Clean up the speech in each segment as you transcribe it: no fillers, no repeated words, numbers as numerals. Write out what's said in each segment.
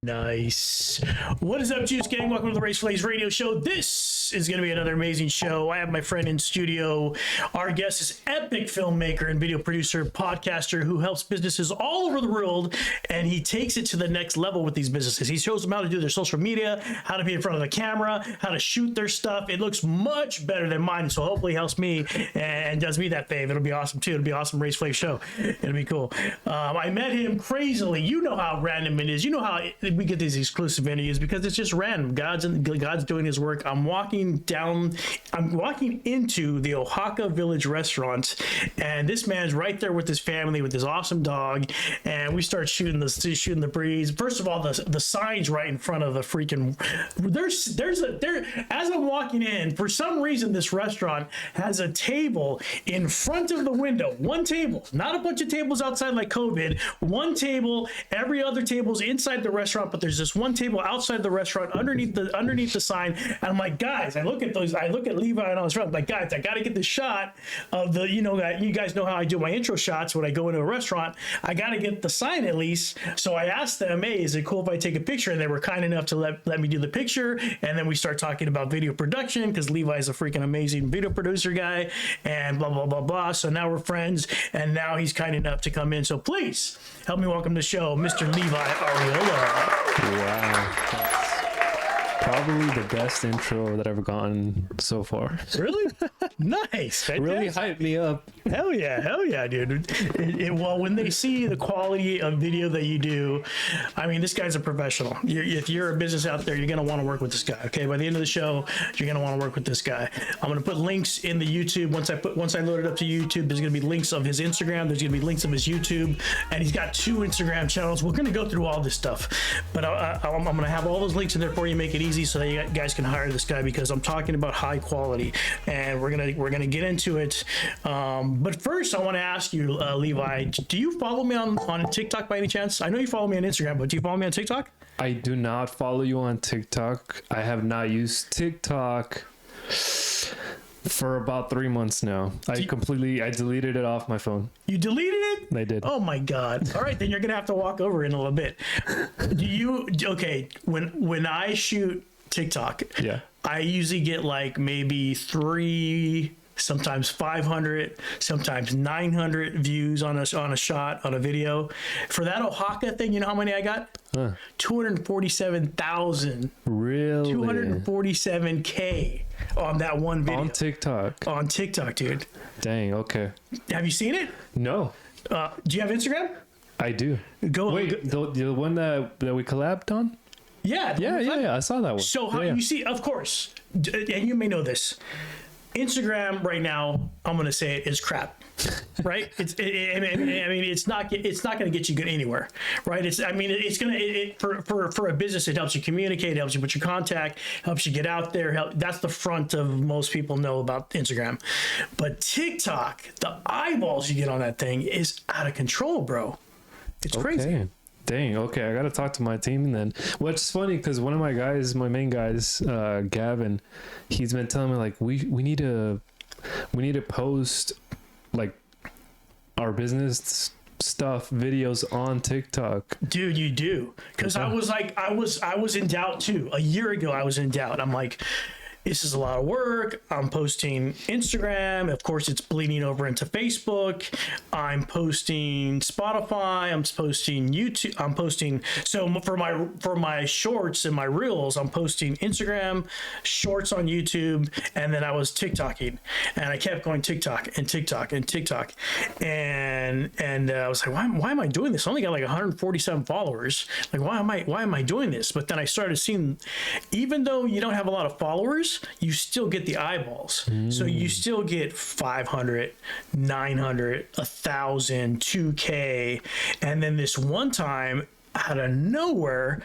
Nice. What is up, Juice Gang? Welcome to the Race Flays Radio Show. This is going to be another amazing show. I have my friend in studio. Our guest is epic filmmaker and video producer, podcaster who helps businesses all over the world, and he takes it to the next level with these businesses. He shows them how to do their social media, how to be in front of the camera, how to shoot their stuff. It looks much better than mine, so hopefully he helps me and does me that fave. It'll be awesome too. It'll be an awesome Race Flays show. It'll be cool. I met him crazily. You know how random it is. You know how we get these exclusive interviews because it's just random. God's doing his work. I'm walking into the Oaxaca Village restaurant, and this man's right there with his family, with his awesome dog, and we start shooting the breeze. First of all, the sign's right in front of the freaking. As I'm walking in, for some reason, this restaurant has a table in front of the window. One table, not a bunch of tables outside like COVID. One table. Every other table's inside the restaurant, but there's this one table outside the restaurant underneath the sign. And I'm like, guys, I look at Levi and all this. I'm like, guys, I got to get the shot of the, you guys know how I do my intro shots when I go into a restaurant. I got to get the sign at least. So I asked them, hey, is it cool if I take a picture? And they were kind enough to let me do the picture. And then we start talking about video production because Levi's a freaking amazing video producer guy and blah, blah, blah, blah. So now we're friends, and now he's kind enough to come in. So please help me welcome to the show, Mr. Levi Arreola. Wow, that's probably the best intro that I've ever gotten so far. Really? Nice. Really hyped me up. Hell yeah, dude. Well, when they see the quality of video that you do, I mean, this guy's a professional. If you're a business out there, you're going to want to work with this guy. Okay, by the end of the show, you're going to want to work with this guy. I'm going to put links in the YouTube. Once I load it up to YouTube, there's going to be links of his Instagram. There's going to be links of his YouTube, and he's got 2 Instagram channels. We're going to go through all this stuff, but I'm going to have all those links in there for you, make it easy so that you guys can hire this guy, because I'm talking about high quality, and we're gonna get into it. But first, I want to ask you, Levi, do you follow me on TikTok by any chance? I know you follow me on Instagram, but do you follow me on TikTok? I do not follow you on TikTok. I have not used TikTok for about 3 months now. I deleted it off my phone. You deleted it? I did. Oh my God. All right, then you're gonna have to walk over in a little bit. When I shoot TikTok, yeah, I usually get like maybe 3, sometimes 500, sometimes 900 views on a shot, on a video. For that Oaxaca thing, you know how many I got? 247,000. Really? 247K on that one video. On TikTok. On TikTok, dude. Dang, okay. Have you seen it? No. Do you have Instagram? I do. Wait, the one that we collabed on? Yeah. Yeah. I saw that one. So how you see, of course, and you may know this, Instagram right now, I'm gonna say it, is crap, right? It's not gonna get you good anywhere, right? It's gonna for a business, it helps you communicate, helps you put your contact, helps you get out there. That's the front of most people know about Instagram, but TikTok, the eyeballs you get on that thing is out of control, bro. It's crazy. Dang, okay, I gotta talk to my team then. What's funny, because one of my main guys, Gavin, he's been telling me like we need to post like our business stuff, videos on TikTok. Dude, you do, because I was in doubt too. A year ago, I was in doubt. I'm like, this is a lot of work. I'm posting Instagram. Of course, it's bleeding over into Facebook. I'm posting Spotify. I'm posting YouTube. So for my shorts and my reels, I'm posting Instagram, shorts on YouTube, and then I was TikToking, and I kept going TikTok and TikTok and TikTok, and I was like, why am I doing this? I only got like 147 followers. Like, why am I doing this? But then I started seeing, even though you don't have a lot of followers, you still get the eyeballs. So you still get 500, 900, 1,000, 2K. And then this one time, out of nowhere,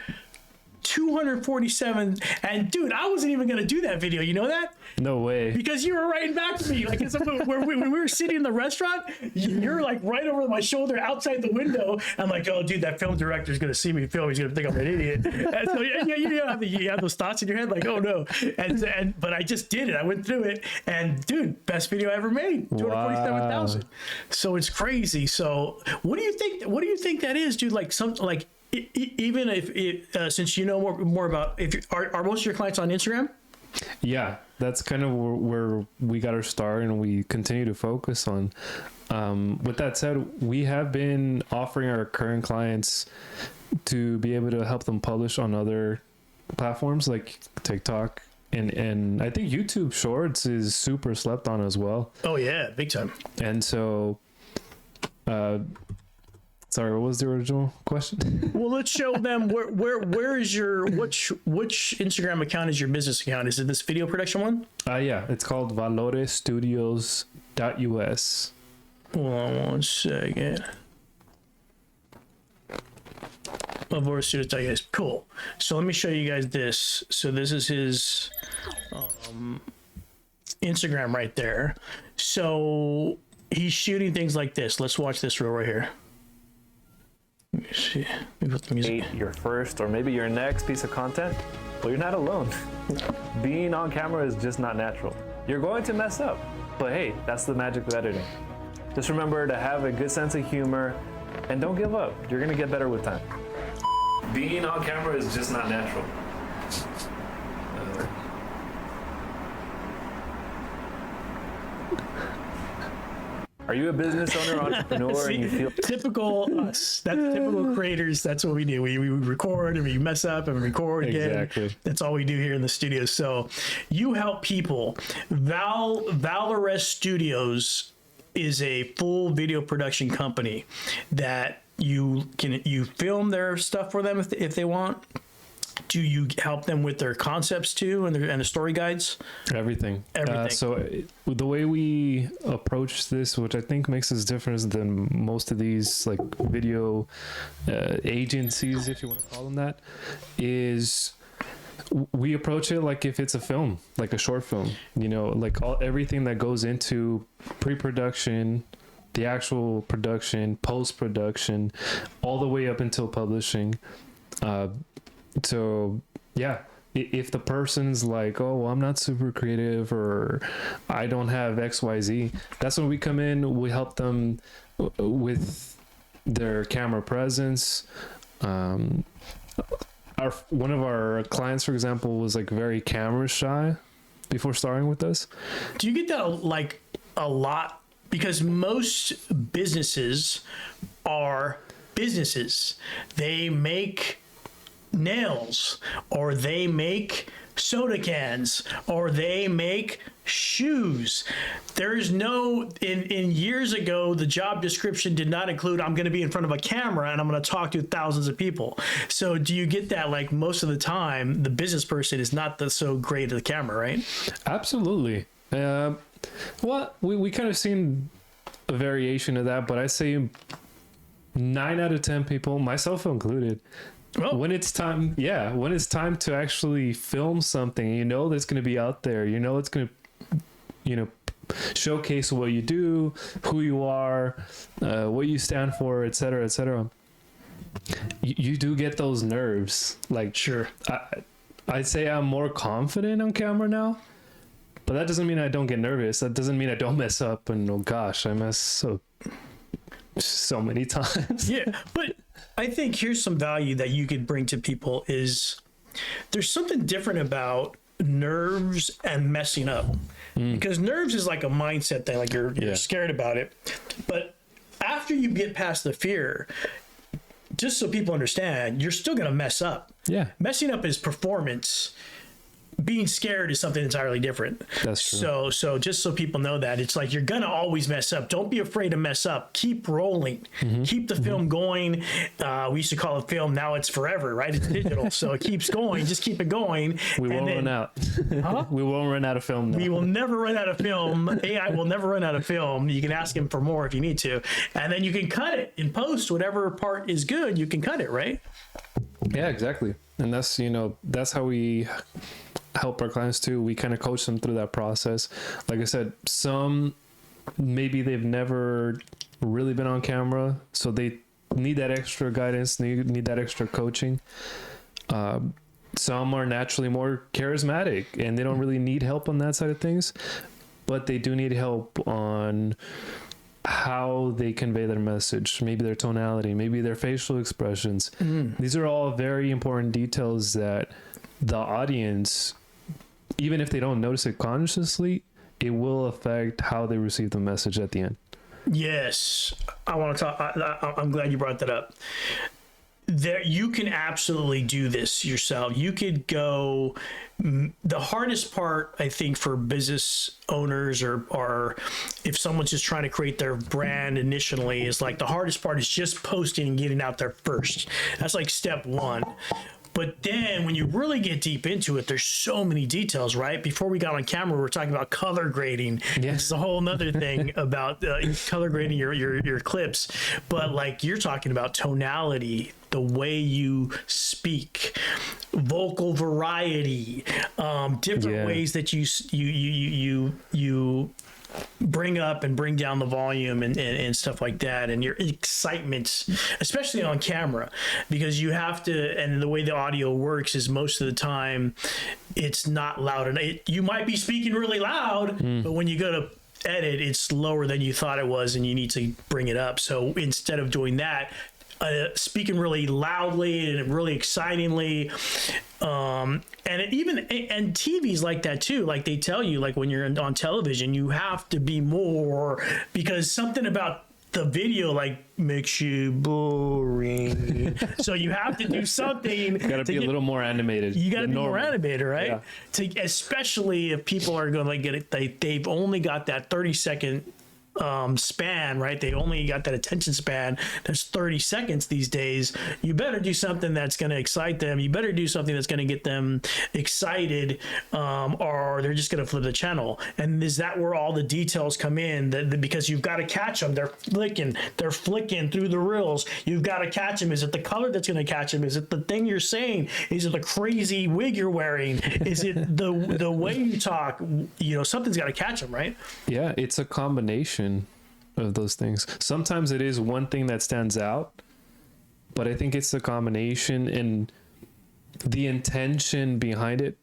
247. And dude, I wasn't even gonna do that video. You know that? No way. Because you were writing back to me. Like, when we were sitting in the restaurant, you're like right over my shoulder outside the window. I'm like, oh, dude, that film director's gonna see me film. He's gonna think I'm an idiot. And so you have those thoughts in your head, like, oh no. But I just did it. I went through it, and dude, best video I ever made. 247,000. So it's crazy. So what do you think? What do you think that is, dude? Like even if since you know more about, are most of your clients on Instagram? Yeah, that's kind of where we got our start, and we continue to focus on. With that said, we have been offering our current clients to be able to help them publish on other platforms like TikTok, and I think YouTube Shorts is super slept on as well. Oh yeah, big time. And so, sorry, what was the original question? Well, let's show them where is your which Instagram account is your business account? Is it this video production one? Yeah, it's called valorestudios.us. Hold on one second. Valore Studios. Cool. So let me show you guys this. So this is his Instagram right there. So he's shooting things like this. Let's watch this reel right here. Let me see. Let me put the music. Your first or maybe your next piece of content, well, you're not alone. Being on camera is just not natural. You're going to mess up, but hey, that's the magic of editing. Just remember to have a good sense of humor and don't give up. You're gonna get better with time. Being on camera is just not natural. Are you a business owner, entrepreneur, and you feel typical us? That's typical creators. That's what we do. We record and we mess up and record again. Exactly. That's all we do here in the studio. So you help people. Valore Studios is a full video production company that you film their stuff for them if they want. Do you help them with their concepts too and the story guides? Everything. Everything. So the way we approach this, which I think makes us different than most of these like video agencies, if you want to call them that, is we approach it like if it's a film, like a short film. You know, like everything that goes into pre-production, the actual production, post-production, all the way up until publishing. So yeah, if the person's like, oh, well, I'm not super creative or I don't have XYZ, that's when we come in. We help them with their camera presence. One of our clients, for example, was like very camera shy before starting with us. Do you get that like a lot? Because most businesses are businesses. They make nails, or they make soda cans, or they make shoes. There's no in years ago, the job description did not include I'm going to be in front of a camera and I'm going to talk to thousands of people. So do you get that like most of the time the business person is not so great at the camera, right? Absolutely. Well, we kind of seen a variation of that, but I say 9 out of 10 people, myself included, when it's time to actually film something, you know that's going to be out there, you know it's going to, you know, showcase what you do, who you are, what you stand for, etc., etc. You do get those nerves. Like, sure, I'd say I'm more confident on camera now, but that doesn't mean I don't get nervous. That doesn't mean I don't mess up. And oh gosh, I mess so many times. Yeah, but I think here's some value that you could bring to people is there's something different about nerves and messing up. Because nerves is like a mindset thing, like you're scared about it. But after you get past the fear, just so people understand, you're still going to mess up. Yeah. Messing up is performance. Being scared is something entirely different. That's true. So just so people know that, it's like you're gonna always mess up. Don't be afraid to mess up. Keep rolling. Keep the film going. We used to call it film. Now it's forever, right? It's digital, so it keeps going. Just keep it going. We won't run out. Huh? We won't run out of film. We will never run out of film. AI will never run out of film. You can ask him for more if you need to, and then you can cut it in post. Whatever part is good, you can cut it, right? Yeah, exactly. And that's, you know, that's how we help our clients too. We kind of coach them through that process. Like I said, some maybe they've never really been on camera, so they need that extra guidance, need that extra coaching. Some are naturally more charismatic and they don't really need help on that side of things, but they do need help on how they convey their message, maybe their tonality, maybe their facial expressions. These are all very important details that the audience, even if they don't notice it consciously, it will affect how they receive the message at the end. Yes, I want to talk. I'm glad you brought that up. There, you can absolutely do this yourself. You could go. The hardest part, I think, for business owners or if someone's just trying to create their brand initially, is like the hardest part is just posting and getting out there first. That's like step one. But then when you really get deep into it, there's so many details, right? Before we got on camera, we were talking about color grading. Yes. It's a whole nother thing about color grading your clips. But like you're talking about tonality, the way you speak, vocal variety, different ways that you bring up and bring down the volume and stuff like that, and your excitement, especially on camera, because you have to, and the way the audio works is most of the time it's not loud enough. You might be speaking really loud, but when you go to edit, it's lower than you thought it was, and you need to bring it up. So instead of doing that, speaking really loudly and really excitingly, and TV's like that too. Like they tell you, like when you're on television, you have to be more, because something about the video like makes you boring. So you have to do something. You gotta be a little more animated. You gotta be more animated, right? Yeah. Especially if people are going to get it, they've only got that 30-second span, right? They only got that attention span that's 30 seconds these days. You better do something that's going to excite them. You better do something that's going to get them excited, or they're just going to flip the channel. And is that where all the details come in? Because you've got to catch them. They're flicking through the reels. You've got to catch them. Is it the color that's going to catch them? Is it the thing you're saying? Is it the crazy wig you're wearing? Is it the way you talk? You know, something's got to catch them, right? Yeah, it's a combination of those things. Sometimes it is one thing that stands out, but I think it's the combination and the intention behind it.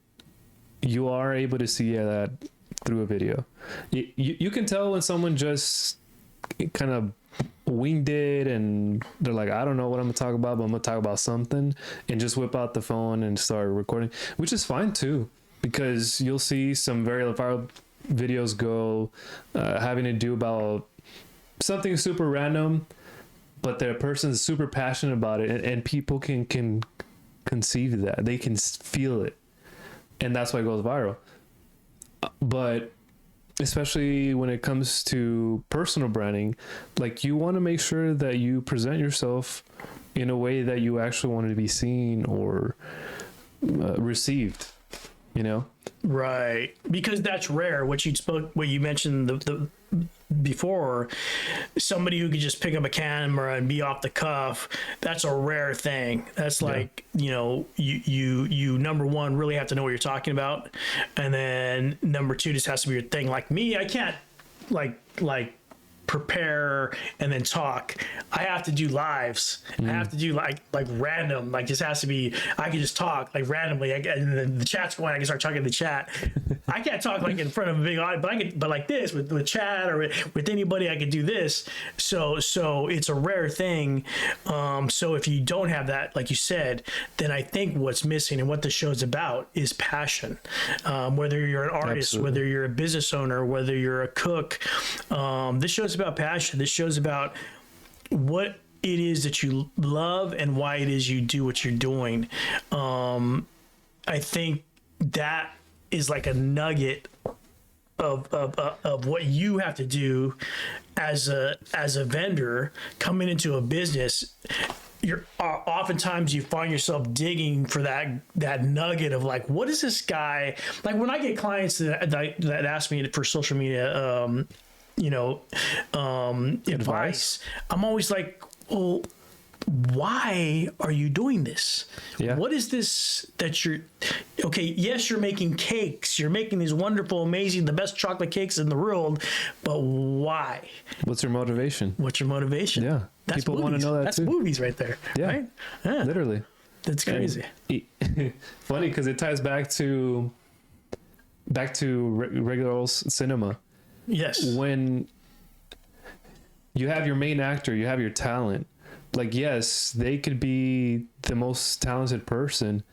You are able to see that through a video. You can tell when someone just kind of winged it and they're like, I don't know what I'm gonna talk about, but I'm gonna talk about something, and just whip out the phone and start recording, which is fine too, because you'll see some very viral videos go having to do about something super random, but the person's super passionate about it, and people can conceive that, they can feel it, and that's why it goes viral. But especially when it comes to personal branding, like you want to make sure that you present yourself in a way that you actually want to be seen or received, you know? Right, because that's rare. What you mentioned the before, somebody who could just pick up a camera and be off the cuff. That's a rare thing. That's like, you know, you number one really have to know what you're talking about, and then number two just has to be your thing. Like me, I can't like prepare and then talk. I have to do lives. I have to do like random, like this has to be, I can just talk like randomly, and then the chat's going, I can start talking to the chat. I can't talk like in front of a big audience, but like this with chat or with anybody, I could do this. So it's a rare thing. So if you don't have that, like you said, then I think what's missing and what the show's about is passion. Whether you're an artist, Absolutely. whether you're a business owner, whether you're a cook, this show's about passion. This show's about what it is that you love and why it is you do what you're doing. I think that is like a nugget of what you have to do as a vendor coming into a business. You're oftentimes you find yourself digging for that nugget of like, what is this guy like? When I get clients that ask me for social media advice, I'm always like, well, why are you doing this? Yeah. What is this that you're okay? Yes, you're making cakes. You're making these wonderful, amazing, the best chocolate cakes in the world. But why? What's your motivation? What's your motivation? Yeah. That's People want to know that That's too. movies right there. Yeah. Right? Yeah. Literally. That's crazy. Funny because it ties back to regular old cinema. Yes. When you have your main actor, you have your talent. Like, yes, they could be the most talented person,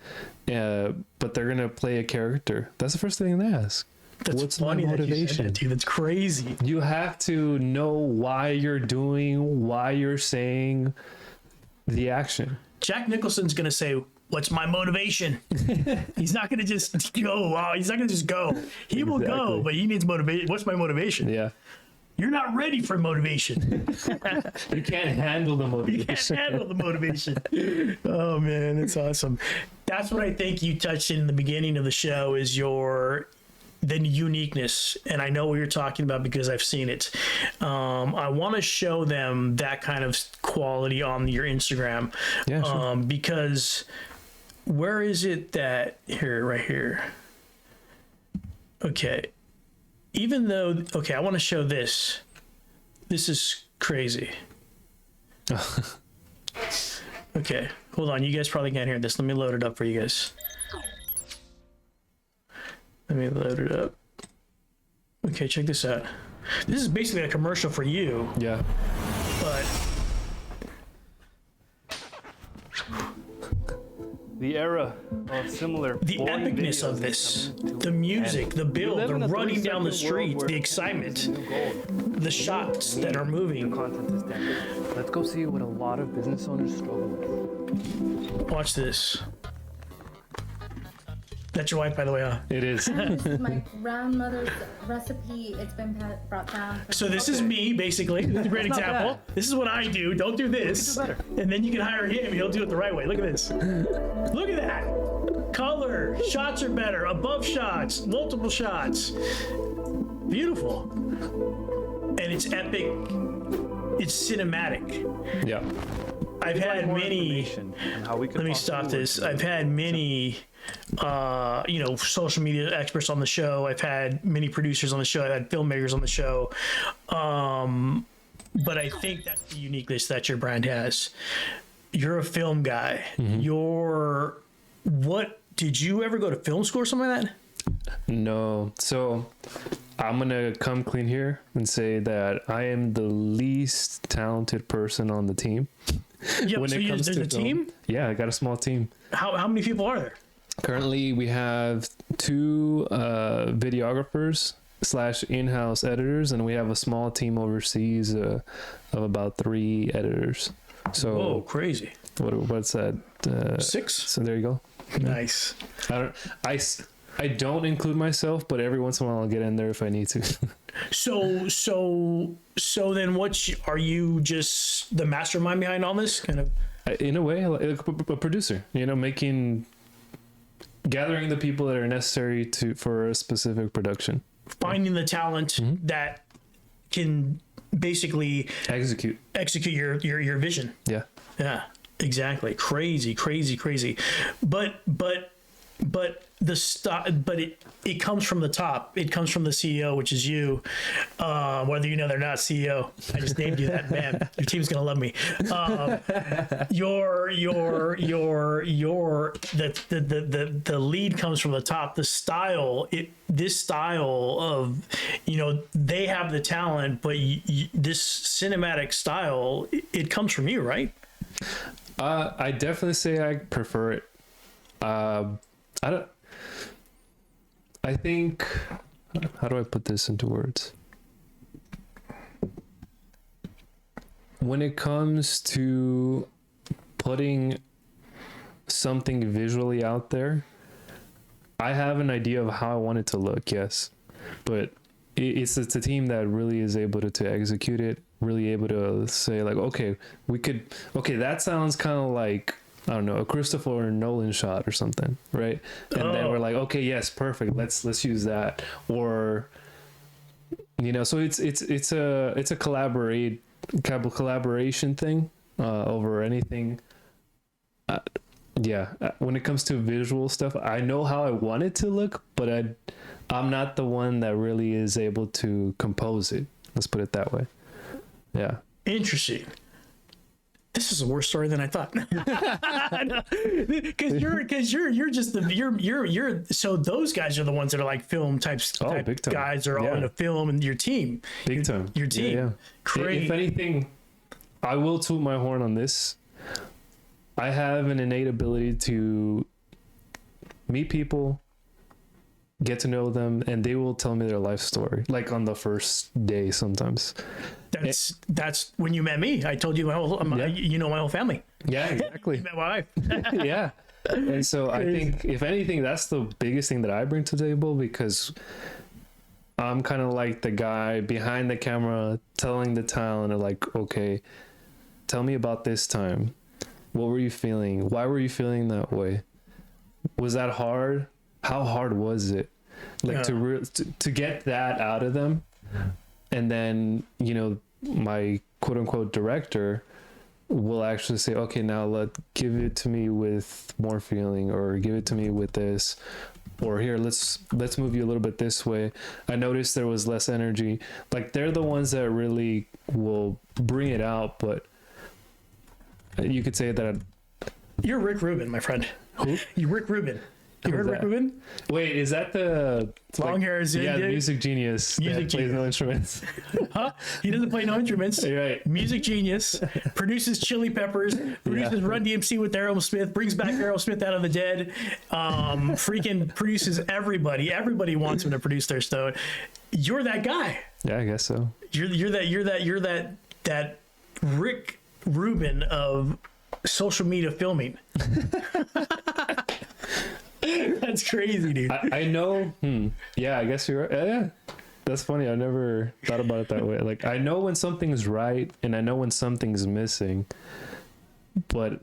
but they're gonna play a character. That's the first thing they ask. That's What's funny my that you said motivation? that, dude. That's crazy. You have to know why you're doing, why you're saying the action. Jack Nicholson's gonna say, "What's my motivation?" He's not gonna just go. Wow, he's not gonna just go. He will go, Exactly. but he needs motivation. What's my motivation? Yeah. You're not ready for motivation. You can't handle the You motivation. can't handle the motivation. Oh man, it's awesome. That's what I think you touched in the beginning of the show is the uniqueness, and I know what you're talking about because I've seen it. I want to show them that kind of quality on your Instagram. Yeah, sure. Because where is it that here, right here? Okay. Even though, okay, I want to show this. This is crazy. Okay, hold on. You guys probably can't hear this. Let me load it up for you guys. Let me load it up. Okay, check this out. This is basically a commercial for you, Yeah. but The era of similar the boring epicness videos of is this, coming to the an music, end. the We build, live the in a running down the 30-second world street, where the content excitement, is the new gold. the shots that are The moving. content is dead. Let's go see what a lot of business owners struggle with. Watch this. That's your wife, by the way, huh? It is. This is my grandmother's recipe. It's been brought down. From So this is me, basically. This is a great not example. bad. This is what I do. Don't do this. do better. And then you can hire him. He'll do it the right way. Look at this. Look at that. Color. Shots are better. Above shots. Multiple shots. Beautiful. And it's epic. It's cinematic. Yeah. I've had More many. information on how we could Let me possibly stop work this. together. I've had many, social media experts on the show. I've had many producers on the show. I've had filmmakers on the show. But I think that's the uniqueness that your brand has. You're a film guy. Did you ever go to film school or something like that? No. So I'm going to come clean here and say that I am the least talented person on the team. Yeah, When so it comes there's to a film. team? Yeah, I got a small team. How many people are there? Currently, we have 2 videographers / in-house editors, and we have a small team overseas of about 3 editors. So Oh, crazy. what's that? 6? So there you go. Nice. I don't include myself, but every once in a while I'll get in there if I need to. So then are you just the mastermind behind all this? Kind of. In a way, like a producer, gathering the people that are necessary for a specific production. Finding the talent that can basically Execute. execute your vision. Yeah. Yeah, exactly. Crazy. But it comes from the top. It comes from the CEO, which is you. Whether you know they're not CEO, I just named you that. Man, your team's gonna love me. The lead comes from the top. The style, this style of, they have the talent, but this cinematic style, it comes from you, right? I definitely say I prefer it. I think, how do I put this into words? When it comes to putting something visually out there, I have an idea of how I want it to look, yes. But it's a team that really is able to execute it, really able to say like, okay, that sounds kind of like, I don't know, a Christopher Nolan shot or something, right? And then we're like, okay, yes, perfect. Let's use that. Or, so it's a collaboration thing over anything. When it comes to visual stuff, I know how I want it to look, but I'm not the one that really is able to compose it. Let's put it that way. Yeah. Interesting. this is a worse story than I thought. Because you're just the so those guys are the ones that are like film type big time. guys are all in a film, and your team, Big time. your team. Yeah. Great. If anything, I will toot my horn on this. I have an innate ability to meet people, get to know them, and they will tell me their life story, like on the first day sometimes. That's when you met me. I told you my whole, you know, my whole family. Yeah, exactly. You met my wife. Yeah. And so I think, if anything, that's the biggest thing that I bring to the table, because I'm kind of like the guy behind the camera telling the talent, like, okay, tell me about this time. What were you feeling? Why were you feeling that way? Was that hard? How hard was it? Like to get that out of them. And then, you know, my quote unquote director will actually say, okay, now give it to me with more feeling, or give it to me with this, or here, let's move you a little bit this way. I noticed there was less energy. Like, they're the ones that really will bring it out. But you could say that You're Rick Rubin, my friend. Who? You Rick Rubin. You heard Rick Rubin? Wait, is that the Long hair is the music genius that plays no instruments? Huh? He doesn't play no instruments. Right. Music genius. Produces Chili Peppers. Produces Run DMC with Aerosmith. Brings back Aerosmith out of the dead. Freaking produces everybody. Everybody wants him to produce their stuff. You're that guy. Yeah, I guess so. You're that Rick Rubin of social media filming. That's crazy, dude. I know. Yeah, I guess you're right. Yeah, that's funny. I never thought about it that way. Like, I know when something's right, and I know when something's missing. But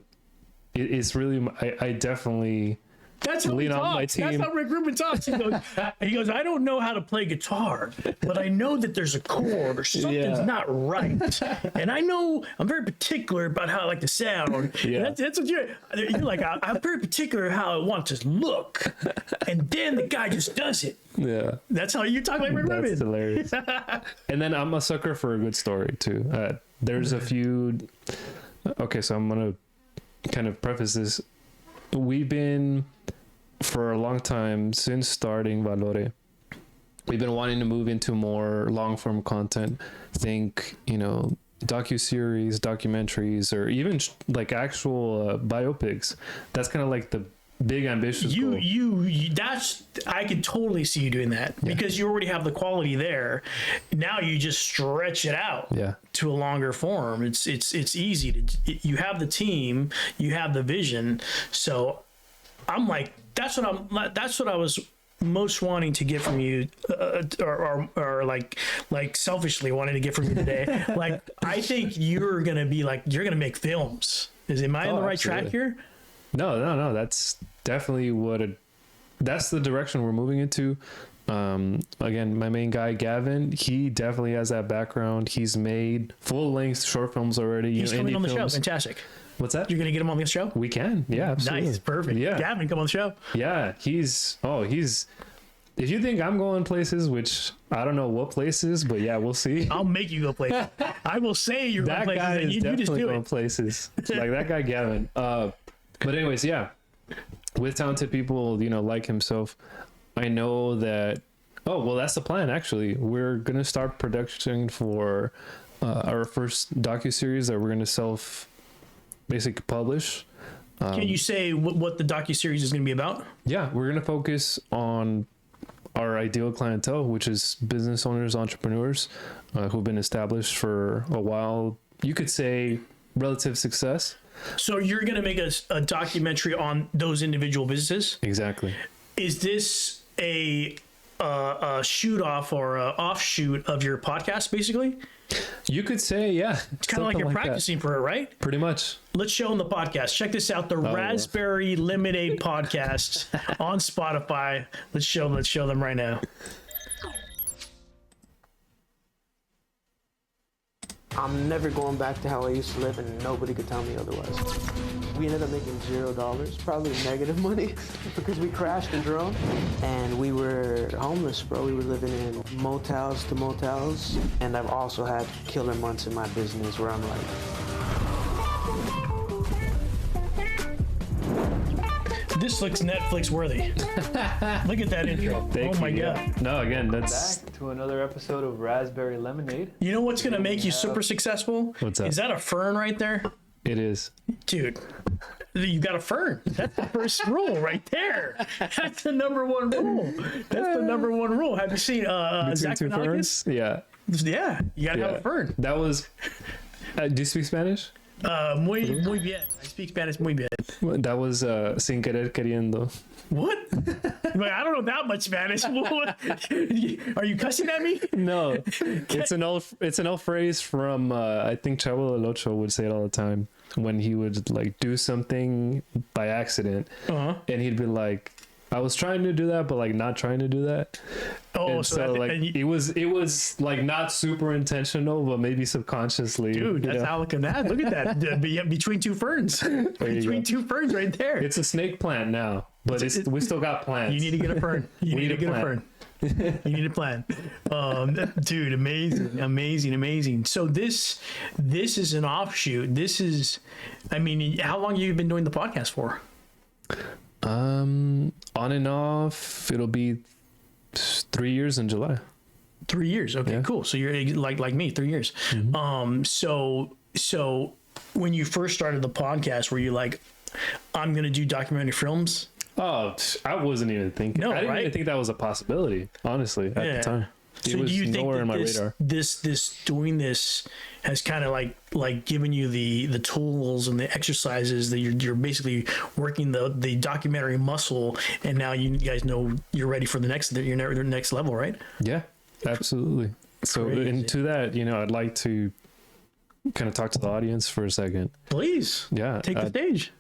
it's really, I definitely That's how he lean on my talks. That's team. how Rick Rubin talks. He goes, I don't know how to play guitar, but I know that there's a chord or something's not right. And I know I'm very particular about how I like to sound. Yeah. That's what you're like. I'm very particular how I want to look. And then the guy just does it. Yeah. That's how you talk like Rick That's Rubin. hilarious. And then I'm a sucker for a good story too. There's a few. Okay, so I'm gonna kind of preface this. We've been, for a long time, since starting Valore, we've been wanting to move into more long-form content. Think, docu-series, documentaries, or even like actual biopics. That's kind of like the big ambitious goal. I can totally see you doing that because you already have the quality there. Now you just stretch it out to a longer form. It's easy you have the team, you have the vision. So I'm like, that's what I was most wanting to get from you, or like selfishly wanting to get from you today. Like, I think you're gonna make films. Am I on the right track here? No. That's definitely that's the direction we're moving into. Again, my main guy, Gavin, he definitely has that background. He's made full-length short films already. He's coming on the show. films. Fantastic. What's that? You're going to get him on the show? We can. Yeah, absolutely. Nice. Perfect. Yeah. Gavin, come on the show. Yeah, he's if you think I'm going places, which I don't know what places, but yeah, we'll see. I'll make you go places. I will say you're going That places. guy is you just definitely do going it. places. Like that guy, Gavin. But anyways, yeah, with talented people, like himself, I know that. Oh, well, that's the plan. Actually, we're gonna start production for our first docuseries that we're gonna basically publish. Can you say what the docuseries is going to be about? Yeah, we're gonna focus on our ideal clientele, which is business owners, entrepreneurs, who've been established for a while. You could say relative success. So you're going to make a documentary on those individual businesses? Exactly. Is this a shoot off or a offshoot of your podcast, basically? You could say, yeah. It's kind of like you're practicing for it, right? Pretty much. Let's show them the podcast. Check this out, the Raspberry Lemonade podcast on Spotify. Let's show them right now. I'm never going back to how I used to live, and nobody could tell me otherwise. We ended up making $0, probably negative money, because we crashed and drone, and we were homeless, bro. We were living in motels to motels, and I've also had killer months in my business where I'm like, This looks Netflix worthy. Look at that intro. Thank Oh my you. god. No, again, that's Back to another episode of Raspberry Lemonade. You know what's gonna make you super successful? What's that? Is that a fern right there? it is. Dude, you got a fern. That's the first rule right there. That's the number one rule. That's the number one rule. Have you seen Between Zach two Galifianakis? ferns? Yeah. Yeah, you gotta have Yeah. a fern. That was. Do you speak Spanish? Muy bien. I speak Spanish muy bien. That was sin querer queriendo. What? Like, I don't know that much Spanish. What? Are you cussing at me? No, it's an old phrase from I think Chavo del Ocho would say it all the time when he would like do something by accident, Uh-huh. and he'd be like, "I was trying to do that, but like not trying to do that." Oh, And so, so like and it was like not super intentional, but maybe subconsciously. dude, you that's know? Alacadad. Look at that. Between two ferns. you Between go. two ferns right there. It's a snake plant now, but we still got plants. You need to get a fern. You We need to need a get a plant. fern. You need a plan. Dude, amazing. So this is an offshoot. This is, I mean, how long have you been doing the podcast for? On and off, it'll be 3 years in July. 3 years. Okay, Yeah. cool. So you're like me, 3 years. So when you first started the podcast, were you like, I'm gonna do documentary films? Oh, I wasn't even thinking. No, I didn't right? even think that was a possibility, honestly, at Yeah. the time. It So was do you think nowhere that in my this, radar. this doing this has kind of like given you the tools and the exercises that you're basically working the documentary muscle, and now you guys know you're ready for the next level, right? Yeah, absolutely. So Crazy. into that, I'd like to kind of talk to the audience for a second. Please, Yeah, take the stage.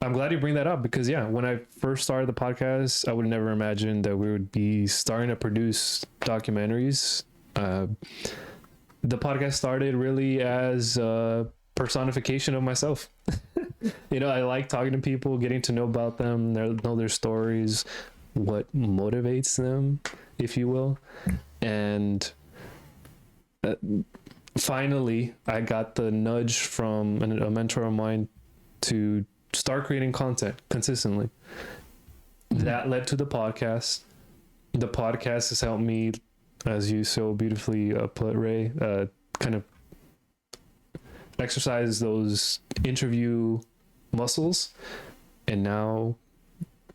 I'm glad you bring that up because when I first started the podcast, I would never imagine that we would be starting to produce documentaries. The podcast started really as a personification of myself. I like talking to people, getting to know about them, know their stories, what motivates them, if you will. And finally, I got the nudge from a mentor of mine to start creating content consistently. That led to the podcast. The podcast has helped me, as you so beautifully put, Ray, kind of exercise those interview muscles. And now,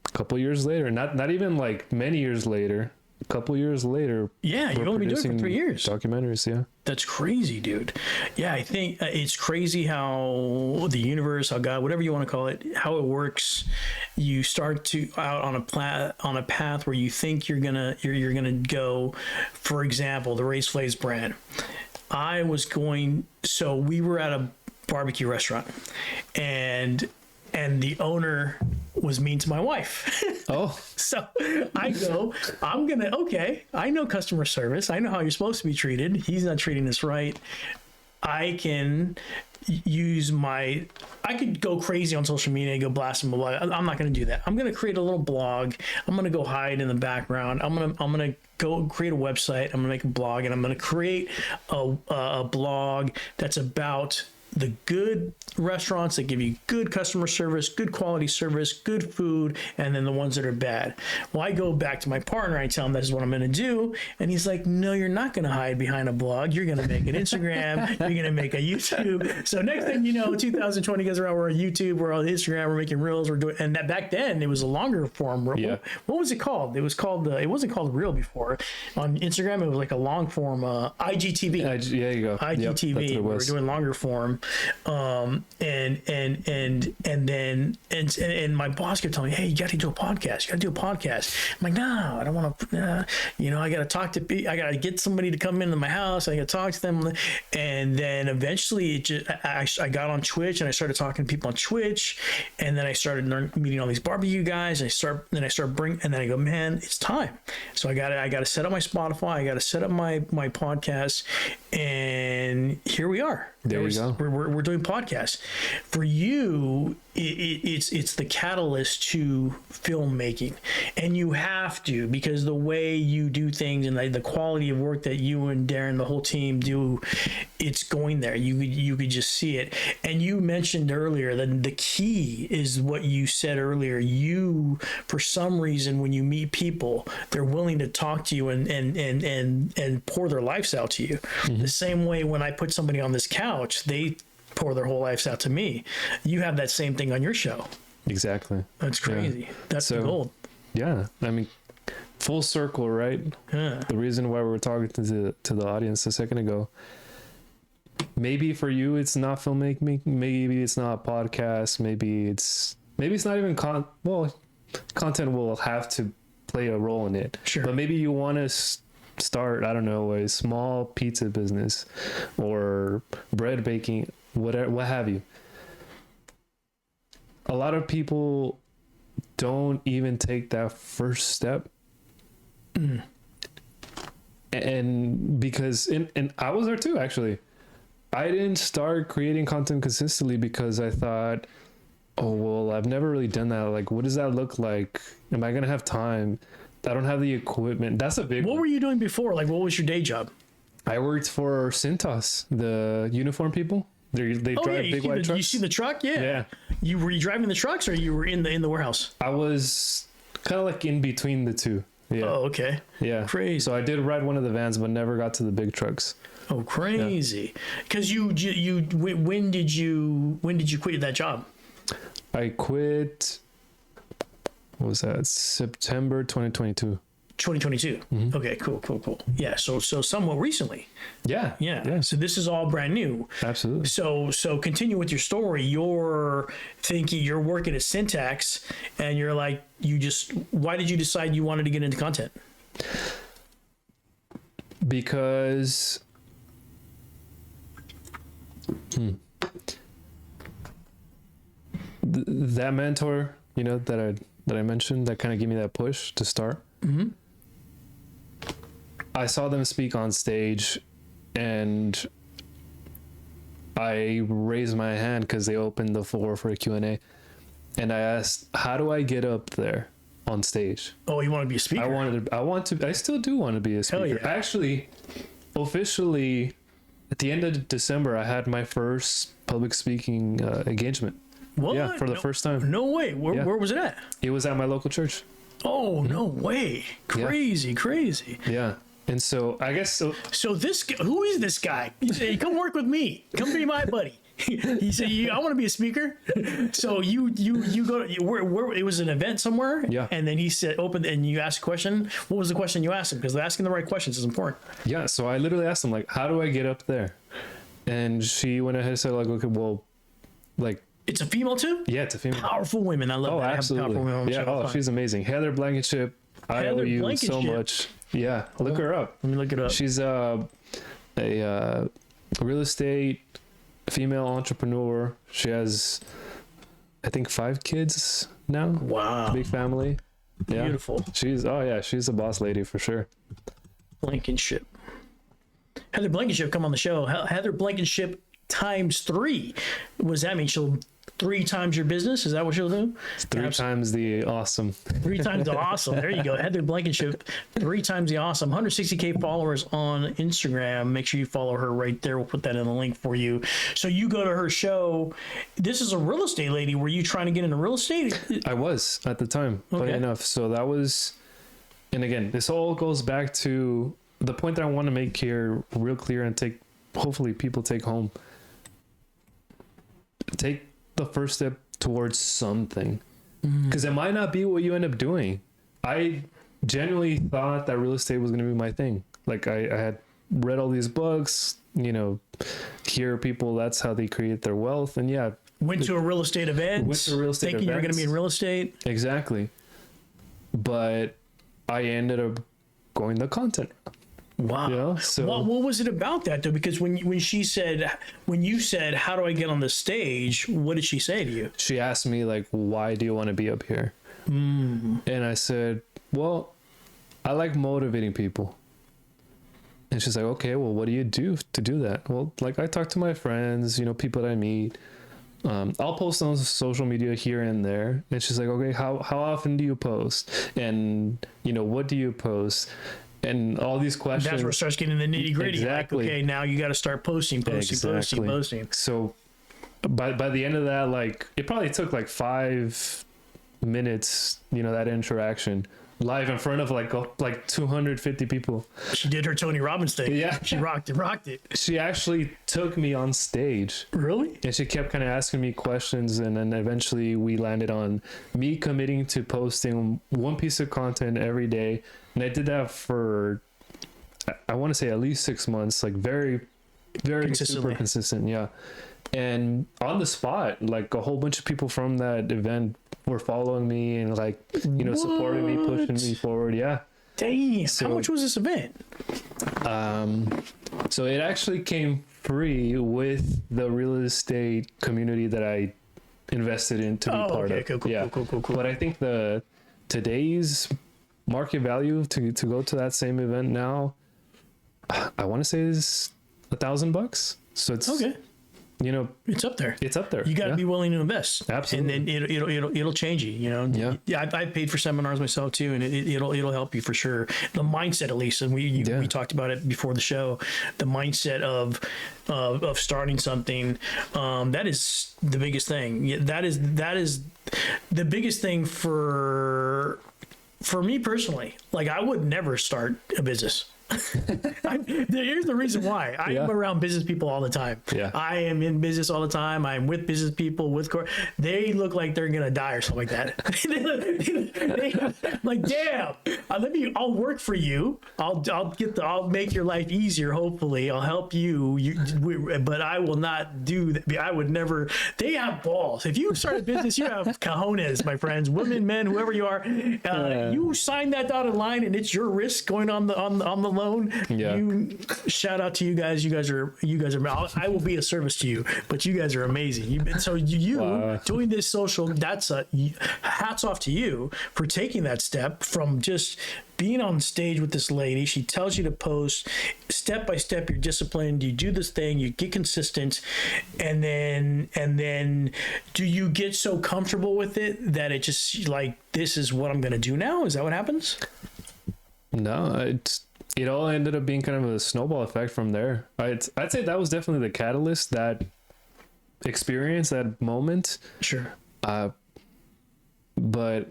a couple years later, not even like many years later, a couple years later, Yeah, you've only been doing it for 3 years. Documentaries, yeah. That's crazy, dude. Yeah, I think it's crazy how the universe, how God, whatever you want to call it, how it works. You start to out on a path where you think you're gonna go. For example, the Race Flays brand. So we were at a barbecue restaurant, and the owner was mean to my wife. Oh, So I know customer service. I know how you're supposed to be treated. He's not treating us right. I can I could go crazy on social media and go blast him. I'm not going to do that. I'm going to create a little blog. I'm going to go hide in the background. I'm going to go create a website. I'm going to make a blog, and I'm going to create a blog that's about the good restaurants that give you good customer service, good quality service, good food, and then the ones that are bad. Well, I go back to my partner, I tell him this is what I'm going to do, and he's like, no, you're not going to hide behind a blog. You're going to make an Instagram. You're going to make a YouTube. So next thing you know, 2020 goes around, we're on YouTube, we're on Instagram, we're making reels, we're doing, and that back then it was a longer form. Yeah. What was it called? It was called, it wasn't called Reel before. On Instagram, it was like a long form, IGTV. yeah, you go. IGTV. Yep, that's what it We were was. doing longer form, and my boss kept telling me, "Hey, you got to do a podcast. You got to do a podcast." I'm like, "No, I don't want to. I got to talk to. I got to get somebody to come into my house. I got to talk to them." And then eventually, I got on Twitch and I started talking to people on Twitch, and then I started meeting all these barbecue guys. And then I go, "Man, it's time." So I got to set up my Spotify. I got to set up my podcast, and here we are. There you go. We're doing podcasts. For you, it's the catalyst to filmmaking, and you have to, because the way you do things and the quality of work that you and Darren, the whole team do, it's going there. You could just see it. And you mentioned earlier that the key is what you said earlier. You, for some reason, when you meet people, they're willing to talk to you and pour their lives out to you. The same way when I put somebody on this couch, they pour their whole lives out to me. You have that same thing on your show. Exactly. That's crazy. Yeah. That's the gold. Yeah. I mean, full circle, right? Yeah. The reason why we were talking to the audience a second ago, maybe for you it's not filmmaking, maybe it's not a podcast, maybe it's not even content will have to play a role in it. Sure. But maybe you want to start, I don't know, a small pizza business or bread baking, whatever, what have you. A lot of people don't even take that first step. And because and I was there too, actually. I didn't start creating content consistently because I thought, oh, well, I've never really done that. Like, what does that look like? Am I going to have time? I don't have the equipment. That's a big What were you doing before? Like, what was your day job? I worked for Cintas, the uniform people. They drive big white trucks. You see the truck? Yeah. Yeah. Were you driving the trucks, or you were in the warehouse? I was kind of like in between the two. Yeah. Oh, okay. Yeah. Crazy. So I did ride one of the vans, but never got to the big trucks. Oh, crazy. Because when did you quit that job? I quit. What was that? September 2022. 2022. Mm-hmm. Okay, cool. Yeah, so somewhat recently. Yeah. So this is all brand new. Absolutely. So continue with your story. You're thinking you're working at Syntax, and you're like, why did you decide you wanted to get into content? Because that mentor, that I mentioned, that kind of gave me that push to start. Mm-hmm. I saw them speak on stage, and I raised my hand because they opened the floor for a Q&A, and I asked, how do I get up there on stage? Oh, you want to be a speaker? I still do want to be a speaker. Hell yeah. Actually, officially, at the end of December, I had my first public speaking engagement. What? Yeah, for the first time. No way. Where was it at? It was at my local church. Oh, no way. Crazy. Yeah. And so I guess So who is this guy? He said, come work with me. Come be my buddy. He said, I want to be a speaker. So you go where it was an event somewhere. Yeah. And then he said, open, and you asked a question. What was the question you asked him? Because asking the right questions is important. Yeah. So I literally asked him, like, how do I get up there? And she went ahead and said, like, okay, well, like, it's a female too? yeah, it's a female. Powerful women. I love that. Absolutely. Powerful women on the Yeah. show. Oh, she's amazing. Heather Blankenship. I owe you so Blankenship. much. Yeah. Look her up. Let me look it up. She's a real estate female entrepreneur. She has, I think, 5 kids now. Wow. Big family. Yeah. Beautiful. She's a boss lady for sure. Blankenship. Heather Blankenship come on the show. Heather Blankenship times 3. What does that mean? She'll 3 times your business? Is that what she'll do? 3 times the awesome. 3 times the awesome. There you go. Heather Blankenship, 3 times the awesome. 160K followers on Instagram. Make sure you follow her right there. We'll put that in the link for you. So you go to her show. This is a real estate lady. Were you trying to get into real estate? I was at the time, funny enough. So that was, and again, this all goes back to the point that I want to make here real clear and hopefully people take home. Take the first step towards something, because it might not be what you end up doing. I genuinely thought that real estate was going to be my thing. Like I had read all these books, hear people, that's how they create their wealth. And Went to a real estate event. Thinking you were going to be in real estate. Exactly. But I ended up going the content. Wow. So what was it about that though? Because when you said, how do I get on the stage? What did she say to you? she asked me, like, why do you want to be up here? And I said, well, I like motivating people. And she's like, okay, well, what do you do to do that? Well, like I talk to my friends, you know, people that I meet. I'll post on social media here and there. And she's like, okay, how often do you post? And, you know, what do you post? And all these questions. That's where it starts getting the nitty gritty. Exactly. Like, okay, now you got to start posting. So by the end of that, like it probably took like 5 minutes, you know, that interaction live in front of like 250 people. She did her Tony Robbins thing. Yeah. She rocked it. She actually took me on stage. Really? And she kept kind of asking me questions, and then eventually we landed on me committing to posting one piece of content every day. And I did that for, I want to say at least 6 months, like very super consistent. Yeah. And on the spot, like a whole bunch of people from that event were following me and like, you know, supporting me, pushing me forward. Yeah. Damn. How much was this event? So it actually came free with the real estate community that I invested in to be part of. Cool. But I think today's market value to go to that same event now, I want to say is $1,000. So it's okay. You know, it's up there. You got to be willing to invest. Absolutely. And then it'll change you, you know? Yeah. I've paid for seminars myself too. And it'll help you for sure. The mindset, at least. And we talked about it before the show, the mindset of starting something. That is the biggest thing. That is the biggest thing for me personally. Like I would never start a business. Here's the reason why. I am around business people all the time. Yeah. I am in business all the time. I'm with business people, they look like they're gonna die or something like that. Like, damn, I'll work for you. I'll make your life easier. Hopefully, I'll help you. But I will not do that. I would never. They have balls. If you start a business, you have cojones, my friends, women, men, whoever you are. You sign that dotted line, and it's your risk going on the loan. Shout out to you guys. You guys are. I will be a service to you, but you guys are amazing. Doing this social. That's hats off to you for taking that step from just being on stage with this lady. She tells you to post step by step. You're disciplined. You do this thing. You get consistent, and then do you get so comfortable with it that it just like this is what I'm going to do now? Is that what happens? No, it all ended up being kind of a snowball effect from there. I'd say that was definitely the catalyst, that experience, that moment. Sure. But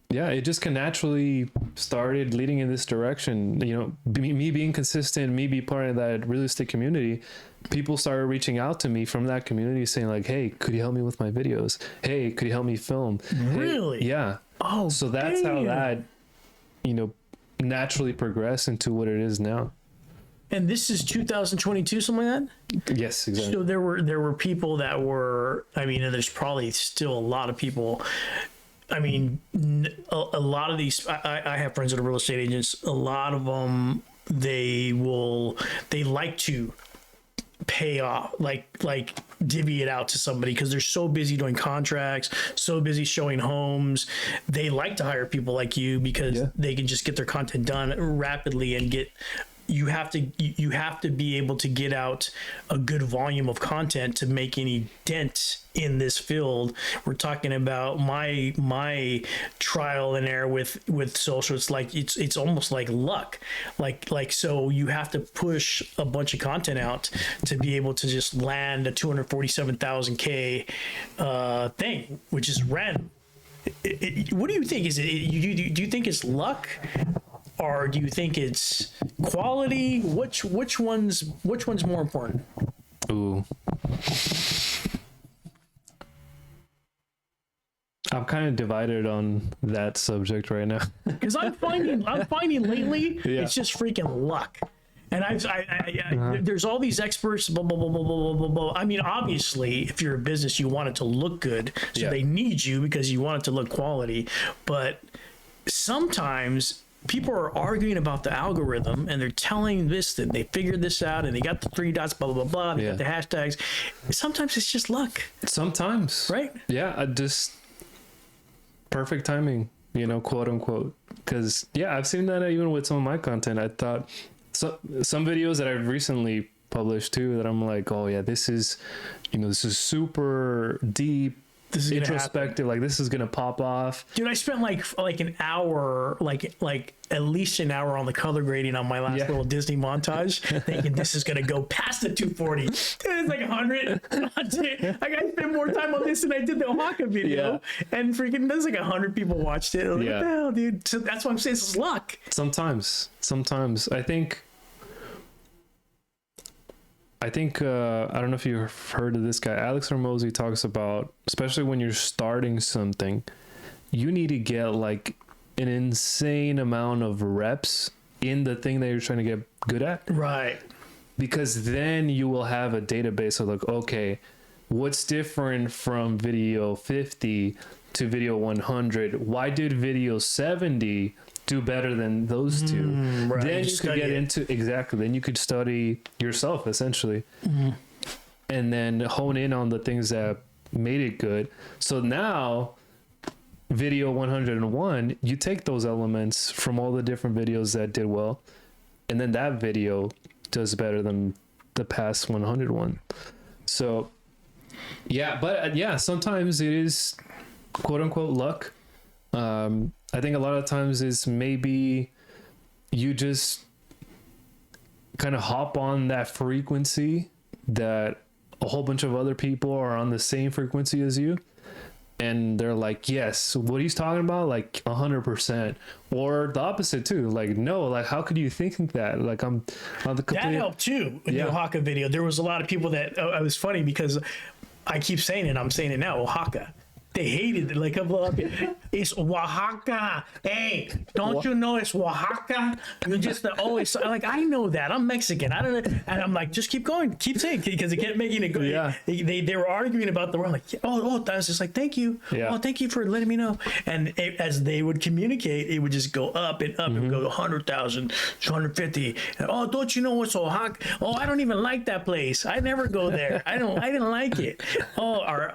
yeah, it just naturally started leading in this direction. You know, me being consistent, me be part of that real estate community. People started reaching out to me from that community saying like, hey, could you help me with my videos? Hey, could you help me film? Really? Hey, yeah. Oh, so that's how that, you know, naturally progress into what it is now. And this is 2022, something like that? Yes, exactly. So there were people that were, I mean, and there's probably still a lot of people. I mean, a lot of these, I have friends that are real estate agents. A lot of them, they like to pay off, like divvy it out to somebody because they're so busy doing contracts, so busy showing homes. They like to hire people like you because they can just get their content done rapidly and get. You have to be able to get out a good volume of content to make any dent in this field. We're talking about my trial and error with social. It's like it's almost like luck. Like so you have to push a bunch of content out to be able to just land a 247,000 thing, which is random. What do you think? Is it? Do you think it's luck? Or do you think it's quality? Which one's more important? Ooh. I'm kind of divided on that subject right now. Because I'm finding lately it's just freaking luck. And there's all these experts, blah, blah, blah, blah, blah, blah, blah. I mean, obviously, if you're a business, you want it to look good. So they need you because you want it to look quality. But sometimes people are arguing about the algorithm and they're telling this that they figured this out and they got the 3 dots, blah, blah, blah, blah. They got the hashtags. Sometimes it's just luck. Sometimes. Right? Yeah. Just perfect timing. quote unquote. Because yeah, I've seen that even with some of my content. I thought some videos that I've recently published too, that I'm like, oh yeah, this is super deep, This is gonna introspective, like this is gonna pop off. Dude, I spent like an hour, like at least an hour on the color grading on my last little Disney montage, thinking this is gonna go past the 240. Dude, it's like 100. I gotta spend more time on this than I did the Oaxaca video, and freaking there's like 100 people watched it. Like, what the hell, dude? So that's why I'm saying this is luck. Sometimes I think I don't know if you've heard of this guy, Alex Hormozy, talks about, especially when you're starting something, you need to get like an insane amount of reps in the thing that you're trying to get good at. Right. Because then you will have a database of like, okay, what's different from video 50 to video 100? Why did video 70 do better than those two? Right. Then you could get into then you could study yourself essentially, and then hone in on the things that made it good. So now video 101, you take those elements from all the different videos that did well, and then that video does better than the past 101. So yeah, but sometimes it is quote unquote luck. I think a lot of times is maybe you just kind of hop on that frequency that a whole bunch of other people are on the same frequency as you, and they're like, yes, what he's talking about, like 100%, or the opposite too. Like, no, like how could you think that? Like I'm the complete. That helped too in the Oaxaca video. There was a lot of people that it was funny because I keep saying it. I'm saying it now. Oaxaca. They hated it. Like, it's Oaxaca. Hey, don't you know it's Oaxaca? You just always like, I know that. I'm Mexican. I don't know. And I'm like, just keep going, keep saying, because they kept making it go. Yeah. They were arguing about the word. Like, I was just like, thank you. Yeah. Oh, thank you for letting me know. And as they would communicate, it would just go up and up and go 100,000, 250. And, oh, don't you know it's Oaxaca? Oh, I don't even like that place. I never go there. I didn't like it. Or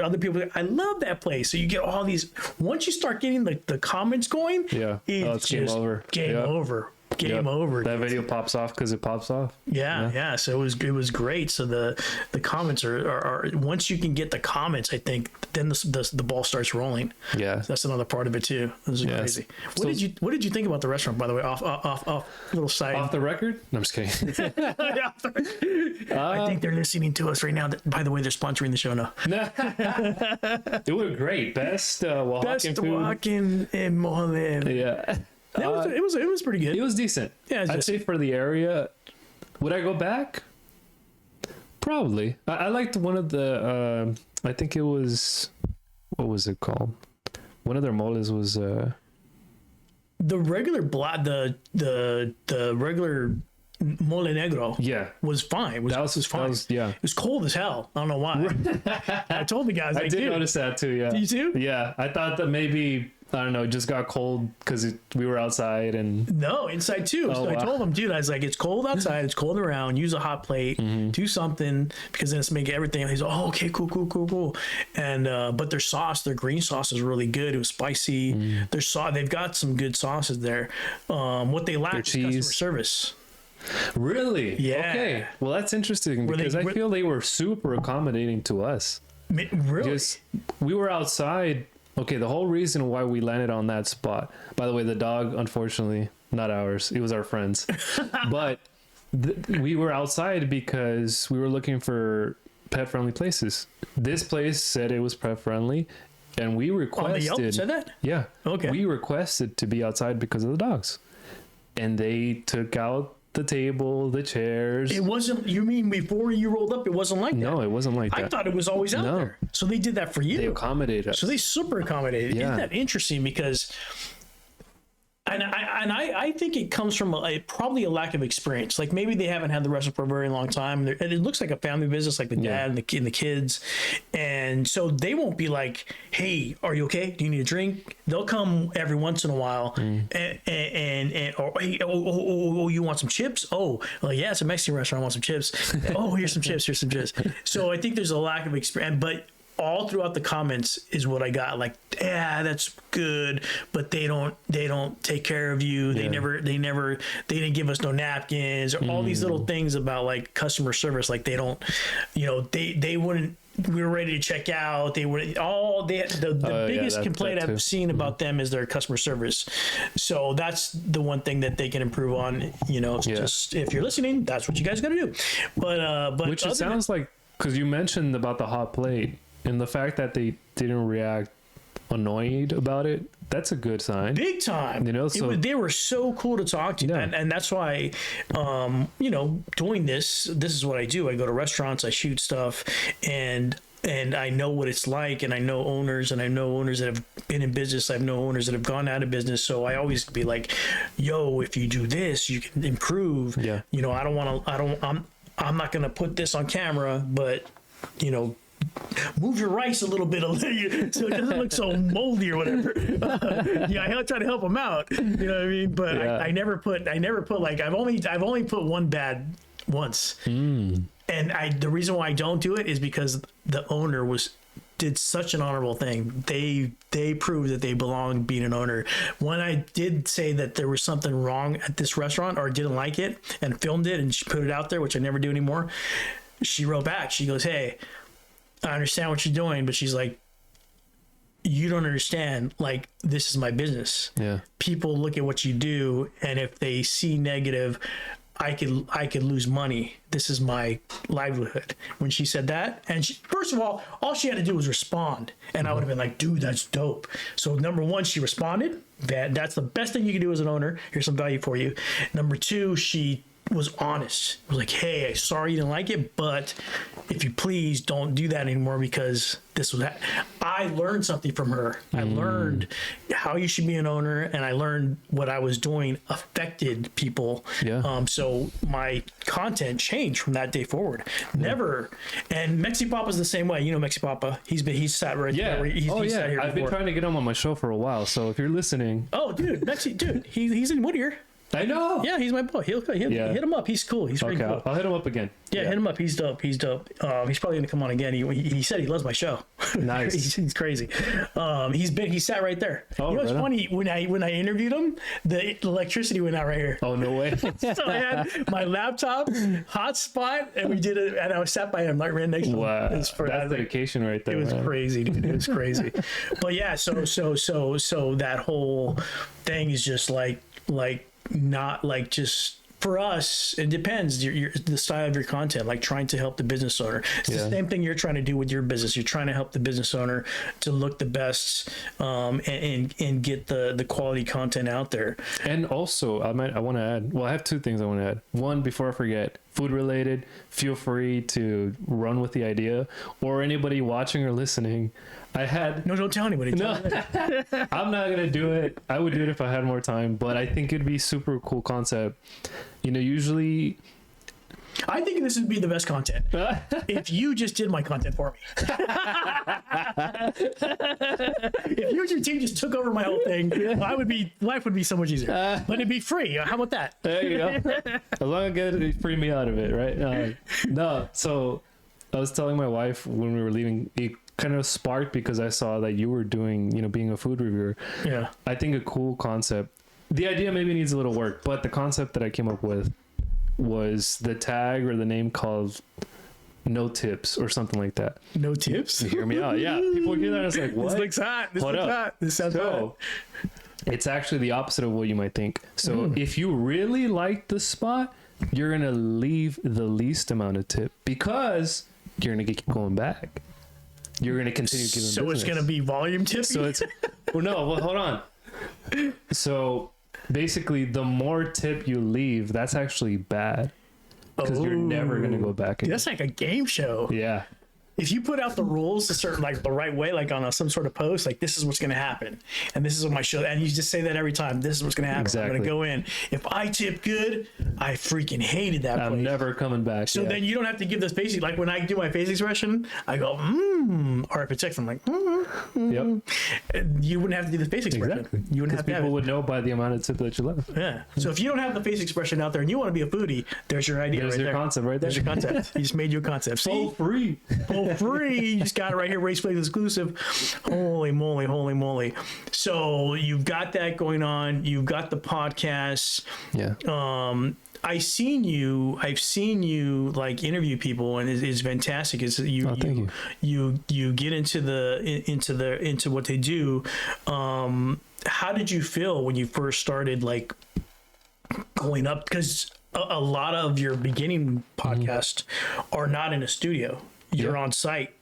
other people. I love that place. So you get all these. Once you start getting the comments going, it's game just over. Game over. Game over. That video pops off because it pops off. Yeah. So it was great. So the comments are once you can get the comments, I think then the ball starts rolling. Yeah, that's another part of it too. This is crazy. What did you think about the restaurant, by the way? Off little side. Off the record? No, I'm just kidding. I think they're listening to us right now. By the way, they're sponsoring the show now. They were great. Best Oaxacan food. Oaxacan and mole. Yeah. It was pretty good. It was decent. Yeah, I'd say for the area. Would I go back? Probably. I liked one of the. I think it was. What was it called? One of their moles was. The regular the regular mole negro. Yeah, was fine. It was fine. It was cold as hell. I don't know why. I told the guys. I did notice that too. Yeah. Did you too? Yeah, I thought that maybe. I don't know, it just got cold because we were outside and... No, inside too. So I told him, dude, I was like, it's cold outside, it's cold around, use a hot plate, do something, because then it's making everything. And he's like, oh, okay, cool. And, but their sauce, their green sauce is really good. It was spicy. They've got some good sauces there. What they lack is customer service. Really? Yeah. Okay. Well, that's interesting because I feel they were super accommodating to us. Really? Just, we were outside... Okay, the whole reason why we landed on that spot, by the way, the dog, unfortunately, not ours, it was our friend's, but we were outside because we were looking for pet-friendly places. This place said it was pet-friendly, and we requested... On the Yelp said that? Yeah. Okay. We requested to be outside because of the dogs. And they took out the table, the chairs. It wasn't, you mean before you rolled up, it wasn't like that? No, it wasn't like that. I thought it was always out there. So they did that for you. They accommodated us. So they super accommodated. Yeah. Isn't that interesting? Because, and I think it comes from probably a lack of experience. Like maybe they haven't had the restaurant for a very long time. And it looks like a family business, like the dad and the kids. And so they won't be like, hey, are you okay? Do you need a drink? They'll come every once in a while and or hey, oh, you want some chips? Oh, well, yeah, it's a Mexican restaurant. I want some chips. Oh, here's some chips. So I think there's a lack of experience, but all throughout the comments is what I got. Like, yeah, that's good, but they don't take care of you. They didn't give us no napkins, or all these little things about like customer service. Like they don't, they wouldn't. We were ready to check out. They were the biggest complaint I've seen about them is their customer service. So that's the one thing that they can improve on. Just if you're listening, that's what you guys got to do. But which it sounds like, because you mentioned about the hot plate and the fact that they didn't react annoyed about it, that's a good sign. Big time. They were so cool to talk to. Yeah. And that's why, doing this is what I do. I go to restaurants, I shoot stuff, and I know what it's like, and I know owners that have been in business. I know owners that have gone out of business. So I always be like, yo, if you do this, you can improve. Yeah. I'm not going to put this on camera, but, move your rice a little bit so it doesn't look so moldy or whatever. I try to help them out. You know what I mean? But yeah. I never put like, I've only put one bad once. And the reason why I don't do it is because the owner did such an honorable thing. They proved that they belong being an owner. When I did say that there was something wrong at this restaurant or didn't like it and filmed it and she put it out there, which I never do anymore, she wrote back. She goes, hey, I understand what you're doing, but she's like, you don't understand. Like, this is my business. Yeah. People look at what you do, and if they see negative, I could lose money. This is my livelihood. When she said that, and first of all she had to do was respond, and I would have been like, dude, that's dope. So number one, she responded. That's the best thing you can do as an owner. Here's some value for you. Number two, she was honest. It was like, hey, sorry you didn't like it, but if you please don't do that anymore, because this was I learned something from her. I learned how you should be an owner, and I learned what I was doing affected people. Yeah. So my content changed from that day forward. Never. And Mexi Papa's the same way. Mexi Papa. He's sat right there. He's sat here I've been trying to get him on my show for a while. So if you're listening, Mexi, he's in Whittier. I know. Yeah, he's my boy. Hit him up. He's cool. He's pretty cool. I'll hit him up again. Yeah, hit him up. He's dope. He's probably gonna come on again. He said he loves my show. Nice. he's crazy. He sat right there. Oh, what's funny? When I interviewed him, the electricity went out right here. Oh, no way. So I had my laptop, hotspot, and we did it. And I was sat by him, right next to him. Wow, that's dedication right there. It was crazy, dude. It was crazy. But yeah, so that whole thing is just like not like just for us. It depends the style of your content, like trying to help the business owner. It's the same thing you're trying to do with your business. You're trying to help the business owner to look the best, and get the quality content out there. And also I want to add, I have two things I want to add. One, before I forget, food related, feel free to run with the idea, or anybody watching or listening. Don't tell anybody. I'm not gonna do it. I would do it if I had more time, but I think it'd be super cool concept. Usually I think this would be the best content if you just did my content for me. If you and your team just took over my whole thing, life would be so much easier. But it'd be free. How about that? There you go. As long as it free me out of it, right? No. So I was telling my wife when we were leaving, it kind of sparked because I saw that you were doing, being a food reviewer. Yeah. I think a cool concept. The idea maybe needs a little work, but the concept that I came up with was the tag or the name called No Tips or something like that. No tips? You hear me out. Yeah. People hear that and it's like, what? This looks hot. This sounds hot. It's actually the opposite of what you might think. So if you really like the spot, you're going to leave the least amount of tip because you're going to keep going back. You're going to continue giving business. It's going to be volume tipping? So it's... hold on. So basically, the more tip you leave, that's actually bad. Because you're never going to go back again. That's like a game show. Yeah. If you put out the rules the right way, like on some sort of post, like this is what's going to happen, and this is what my show, and you just say that every time, this is what's going to happen. Exactly. I'm going to go in. If I tip good, I freaking hated that place. I'm never coming back. So then you don't have to give this basic. Like when I do my face expression, I go, or if it's text, I'm like, Yep. you wouldn't have to do the face expression. Exactly. You wouldn't Because have to have people it. would know by the amount of tip that you left. Yeah. So if you don't have the face expression out there and you want to be a foodie, there's your idea There's right your there. concept right there. There's your concept. You just made your concept. See? free. For free. You just got it right here. Race Plays exclusive. Holy moly. Holy moly. So you've got that going on. You've got the podcast. Yeah. I've seen you like interview people, and it's fantastic. It's Thank you get into what they do. How did you feel when you first started like going up? Because a lot of your beginning podcasts are not in a studio. You're on site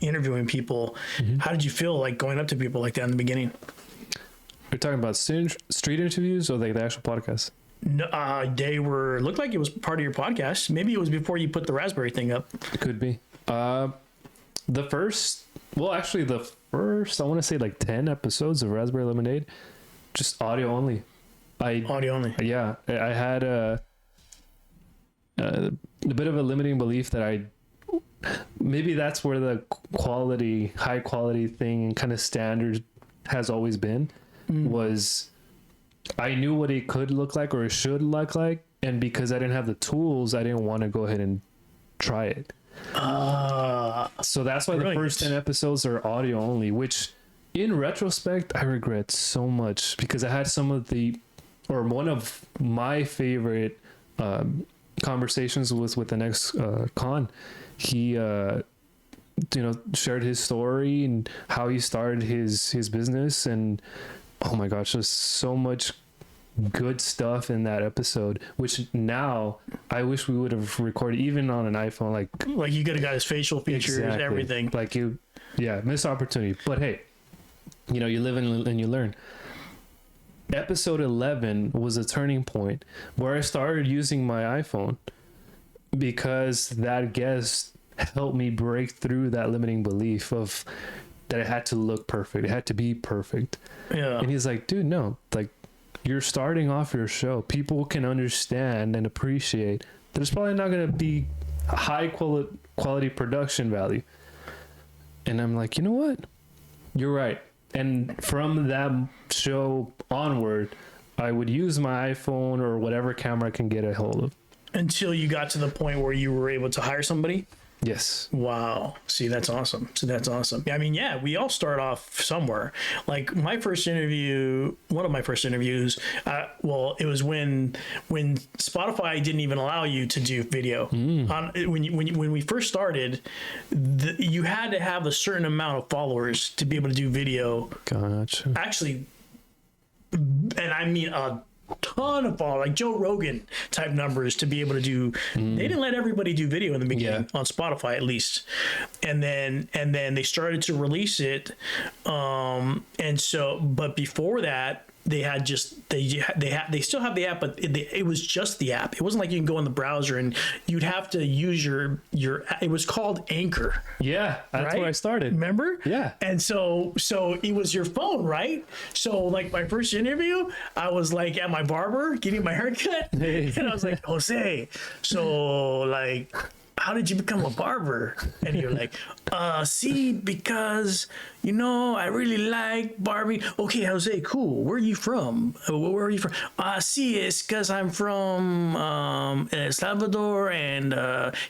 interviewing people. How did you feel like going up to people like that in the beginning? You're talking about street interviews or like the actual podcast? No, they looked like it was part of your podcast. Maybe it was before you put the Raspberry thing up. It could be. I want to say like 10 episodes of Raspberry Lemonade, just audio only. Audio only. Yeah, I had a bit of a limiting belief that maybe that's where the high quality thing and kind of standard has always been, was I knew what it could look like or it should look like, and because I didn't have the tools, I didn't want to go ahead and try it. So that's why brilliant. the first 10 episodes are audio only, which in retrospect I regret so much, because I had one of my favorite conversations with the next con. He shared his story and how he started his business, and oh my gosh, there's so much good stuff in that episode, which now I wish we would have recorded even on an iPhone. Like you could have got his facial features, Exactly. everything. Missed opportunity. But hey, you live and you learn. Episode 11 was a turning point where I started using my iPhone, because that guest helped me break through that limiting belief of that it had to look perfect. It had to be perfect. Yeah. And he's like, dude, no, like, you're starting off your show. People can understand and appreciate. There's probably not going to be high quality production value. And I'm like, you know what? You're right. And from that show onward, I would use my iPhone or whatever camera I can get a hold of. Until you got to the point where you were able to hire somebody. Yes. Wow. See, that's awesome. I mean, yeah, we all start off somewhere. Like one of my first interviews, it was when Spotify didn't even allow you to do video. When we first started, you had to have a certain amount of followers to be able to do video. Gotcha. Actually, and I mean a ton of followers, like Joe Rogan type numbers, to be able to do. They didn't let everybody do video in the beginning, on Spotify at least, and then they started to release it, but before that they had just they still have the app, but it was just the app. It wasn't like you can go in the browser and you'd have to use your it was called Anchor. Yeah, that's right? where I started. Remember? Yeah. And so it was your phone, right? So like my first interview, I was like at my barber getting my haircut, and I was like, Jose, so like, how did you become a barber? And you're like, because I really like barbing. Okay, Jose, cool. Where are you from? It's because I'm from El Salvador, and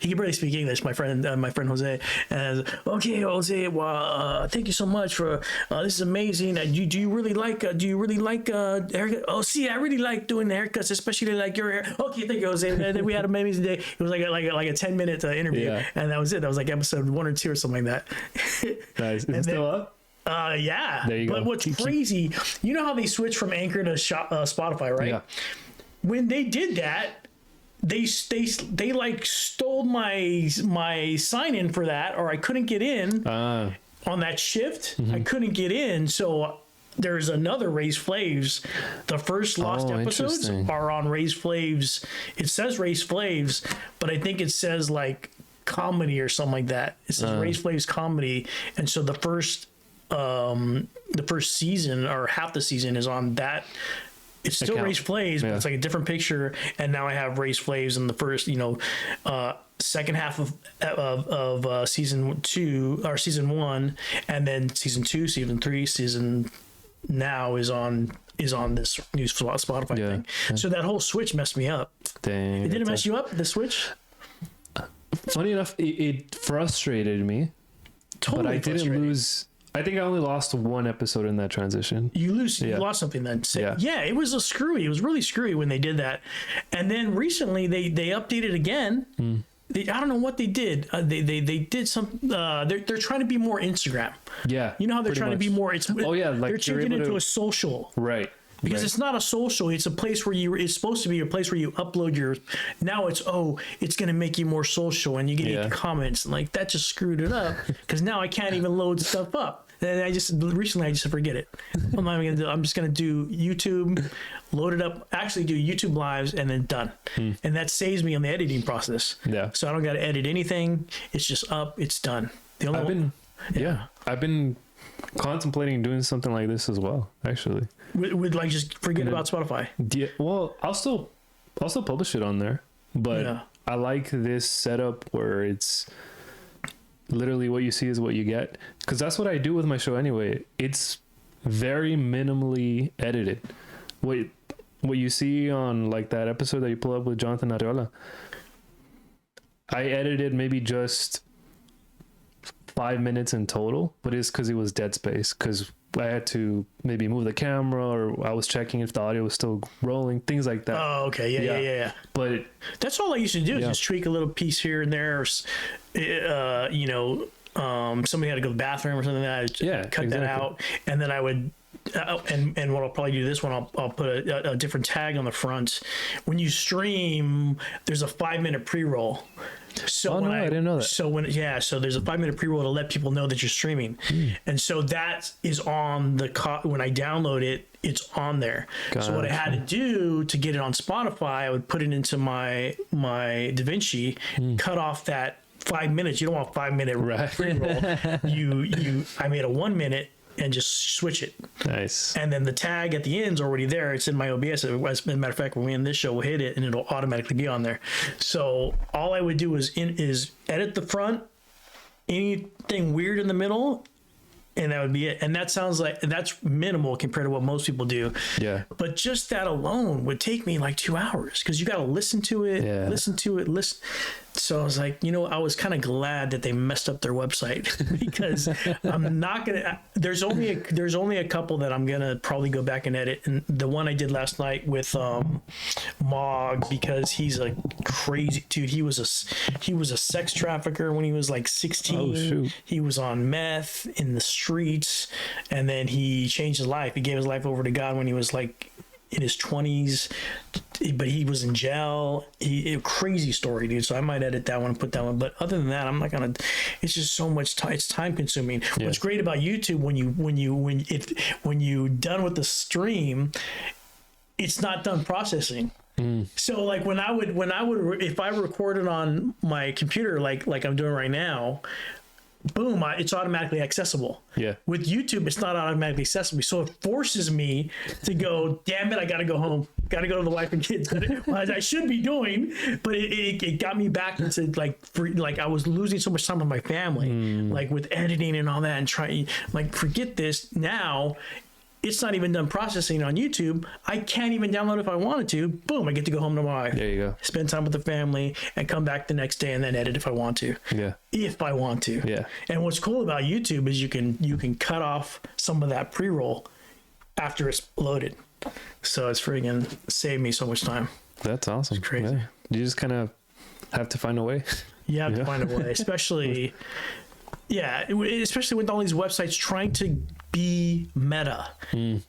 he can barely speak English. My friend Jose. And okay, Jose. Well, thank you so much for this is amazing. Do you really like haircut? Oh, I really like doing the haircuts, especially like your hair. Okay, thank you, Jose. And then we had an amazing day. It was like a 10-minute interview, and that was it. That was like episode 1 or 2 or something like that. Nice. Is it still up? Yeah. There you but go. what's crazy, you know how they switched from Anchor to Spotify, right? Yeah. When they did that, they like stole my sign in for that, or I couldn't get in on that shift. I couldn't get in, so there's another Raised Flavs. The first lost episodes are on Raised Flavs. It says Raised Flavs, but I think it says like comedy or something like that. It says Raised Flavs comedy, and so the first season or half the season is on that. It's still Raised Flavs, but it's like a different picture. And now I have Raised Flavs in the first, second half of season 2 or season 1, and then season 2, season 3, season now is on this new Spotify thing. So that whole switch messed me up. Dang, It didn't mess you up, the switch? Funny enough, it frustrated me, Totally but I didn't frustrating. lose. I think I only lost one episode in that transition. You lost something then. So, yeah, it was screwy. It was really screwy when they did that. And then recently they updated again. I don't know what they did. They did some. They're trying to be more Instagram. Yeah, You know how they're trying to be more. Like they're changing it to a social. Right. Because it's not a social, it's a place where it's supposed to be a place where you upload your, now it's going to make you more social and you get comments, and like that just screwed it up because now I can't even load stuff up. And I just forget it. I'm just going to do YouTube, load it up, actually do YouTube lives and then done. And that saves me on the editing process. Yeah. So I don't got to edit anything. It's just up, it's done. I've been contemplating doing something like this as well, actually. With like just forget about Spotify. Yeah, well, I'll still publish it on there, but I like this setup where it's literally what you see is what you get, because that's what I do with my show anyway. It's very minimally edited. What you see on like that episode that you pull up with Jonathan Arreola, I edited maybe just 5 minutes in total, but it's because it was dead space, because I had to maybe move the camera, or I was checking if the audio was still rolling, things like that. Oh, okay. Yeah. But that's all I used to do, is just tweak a little piece here and there. Somebody had to go to the bathroom or something like that. I'd cut that out, and then I would. And what I'll probably do this one, I'll put a different tag on the front. When you stream, there's a 5-minute pre-roll. So I didn't know that. So there's a 5-minute pre-roll to let people know that you're streaming, and so that is on the when I download it, it's on there. Gotcha. So what I had to do to get it on Spotify, I would put it into my DaVinci, cut off that 5 minutes. You don't want 5-minute pre-roll. I made a 1 minute. And just switch it. Nice. And then the tag at the end's already there. It's in my OBS. As a matter of fact, when we end this show, we'll hit it and it'll automatically be on there. So all I would do is edit the front, anything weird in the middle, and that would be it. And that sounds like that's minimal compared to what most people do. Yeah. But just that alone would take me like 2 hours, because you got to listen to it. So I was like, I was kind of glad that they messed up their website, because I'm not gonna. There's only a couple that I'm gonna probably go back and edit, and the one I did last night with Mog, because he's a crazy dude. He was a sex trafficker when he was like 16. Oh, shoot. He was on meth in the streets, and then he changed his life. He gave his life over to God when he was like in his 20s, but he was in jail. Crazy story, dude. So I might edit that one and put that one. But other than that, I'm not gonna. It's just so much time. It's time consuming. Yeah. What's great about YouTube, when you done with the stream, it's not done processing. So like when I would if I recorded on my computer like I'm doing right now, boom, it's automatically accessible. Yeah. With YouTube, it's not automatically accessible. So it forces me to go, damn it, I got to go home. Got to go to the wife and kids. As I should be doing, but it got me back into like I was losing so much time with my family, like with editing and all that, and trying, like, forget this. Now it's not even done processing on YouTube. I can't even download if I wanted to. Boom, I get to go home to my wife. There you go. Spend time with the family and come back the next day and then edit if I want to. Yeah. If I want to. Yeah. And what's cool about YouTube is you can cut off some of that pre-roll after it's loaded. So it's freaking saved me so much time. That's awesome. It's crazy. Yeah. You just kind of have to find a way. You have to find a way, especially with all these websites trying to be Meta,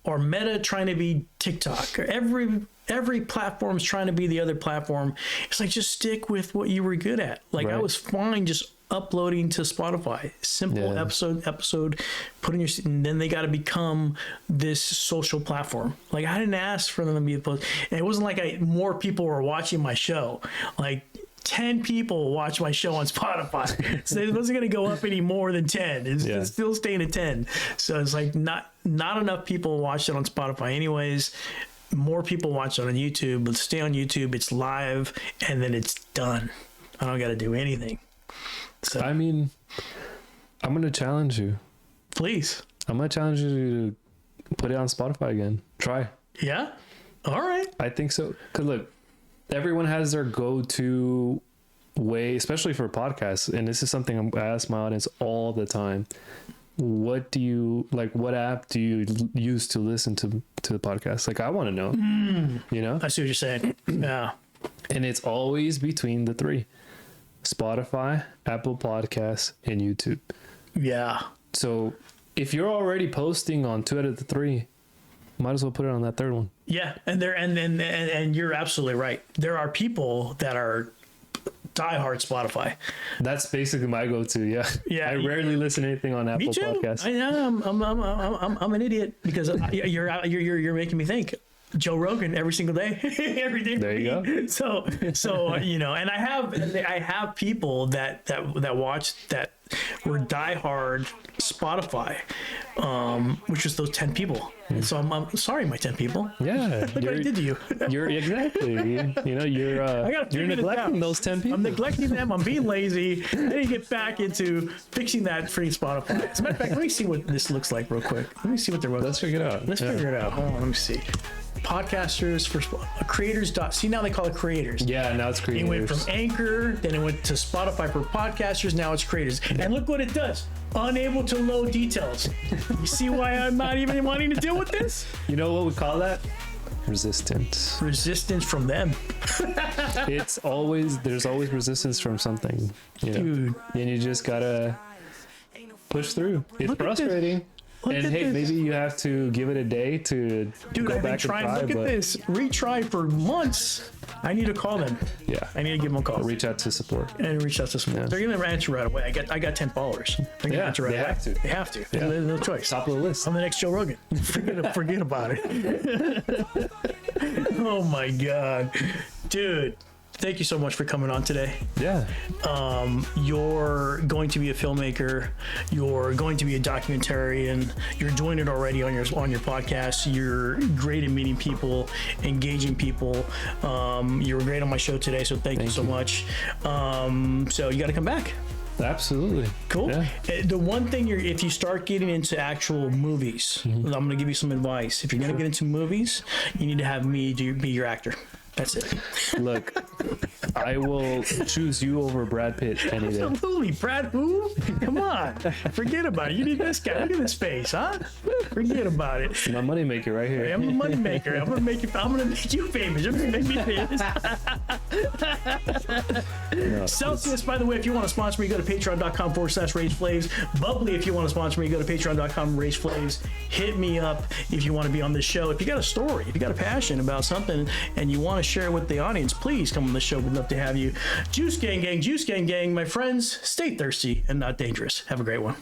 or Meta trying to be TikTok, or every platform's trying to be the other platform. It's like, just stick with what you were good at. Like, I was fine just uploading to Spotify, simple episode, putting your, and then they got to become this social platform. Like, I didn't ask for them to be a post, and it wasn't like more people were watching my show. Like, 10 people watch my show on Spotify, so it wasn't going to go up any more than 10. It's still staying at 10. So it's like not enough people watch it on Spotify anyways. More people watch it on YouTube, but stay on YouTube. It's live, and then it's done. I don't got to do anything. So I mean, I'm gonna challenge you. please. I'm gonna challenge you to put it on Spotify again. Try. Yeah. All right. I think so. Cause look, everyone has their go-to way, especially for podcasts. And this is something I ask my audience all the time. What do you like? What app do you use to listen to the podcast? Like, I want to know. You know. I see what you're saying. Yeah. And it's always between the three: Spotify, Apple Podcasts, and YouTube. Yeah. So if you're already posting on 2 out of the 3, might as well put it on that third one. Yeah, and you're absolutely right. There are people that are diehard Spotify. That's basically my go-to. Yeah. Yeah, I rarely listen to anything on Apple Me too. Podcasts. I am. I'm an idiot because you're making me think. Joe Rogan every single day, every day. There you go. So you know, and I have people that watch that were diehard Spotify, which is those 10 people. So I'm sorry, my 10 people. Yeah. Look what I did to you. You're exactly. You know, you're neglecting those 10 people. I'm neglecting them. I'm being lazy. I need to get back into fixing that freaking Spotify. As a matter of fact, let me see what this looks like real quick. Let me see what they're. Let's figure it out. Let's figure it out. Hold on, let me see. Podcasters for creators. See, now they call it creators. Yeah, now it's creators. It went from Anchor, then it went to Spotify for podcasters. Now it's creators. And look what it does. Unable to load details. You see why I'm not even wanting to deal with this? You know what we call that? Resistance. Resistance from them. There's always resistance from something. You know? Dude. And you just gotta push through. It's Look at this. frustrating. Look And at hey, this. maybe you have to give it a day to Dude, go I've been back and trying. try. Look at But this. Retry for months. I need to call them. yeah, I need to give them a call. reach out to support. And reach out to support. Yeah. They're gonna answer right away. I got 10 followers. They're gonna Yeah, answer right they away. have to. They have to. Yeah. There's no choice. Top of the list. I'm the next Joe Rogan. Forget about it. Oh my god, dude! Thank you so much for coming on today. Yeah. You're going to be a filmmaker. You're going to be a documentarian. You're doing it already on your podcast. You're great at meeting people, engaging people. You were great on my show today, so thank you so much. So you got to come back. Absolutely. Cool. Yeah. The one thing if you start getting into actual movies, I'm going to give you some advice. If you're going to get into movies, you need to have me be your actor. That's it. Look, I will choose you over Brad Pitt any day. Absolutely. Brad who? Come on. Forget about it. You need this guy. Look at this face, huh? Forget about it. My moneymaker right here. I'm a money maker. I'm gonna make you famous. You're gonna make me famous. No, Celsius, by the way, if you want to sponsor me, go to patreon.com/RageFlaves. Bubbly, if you want to sponsor me, go to patreon.com/RageFlaves. Hit me up if you want to be on this show. If you got a story, if you got a passion about something and you want to share it with the audience, please come on the show. We'd love to have you. Juice Gang, my friends, stay thirsty and not dangerous. Have a great one.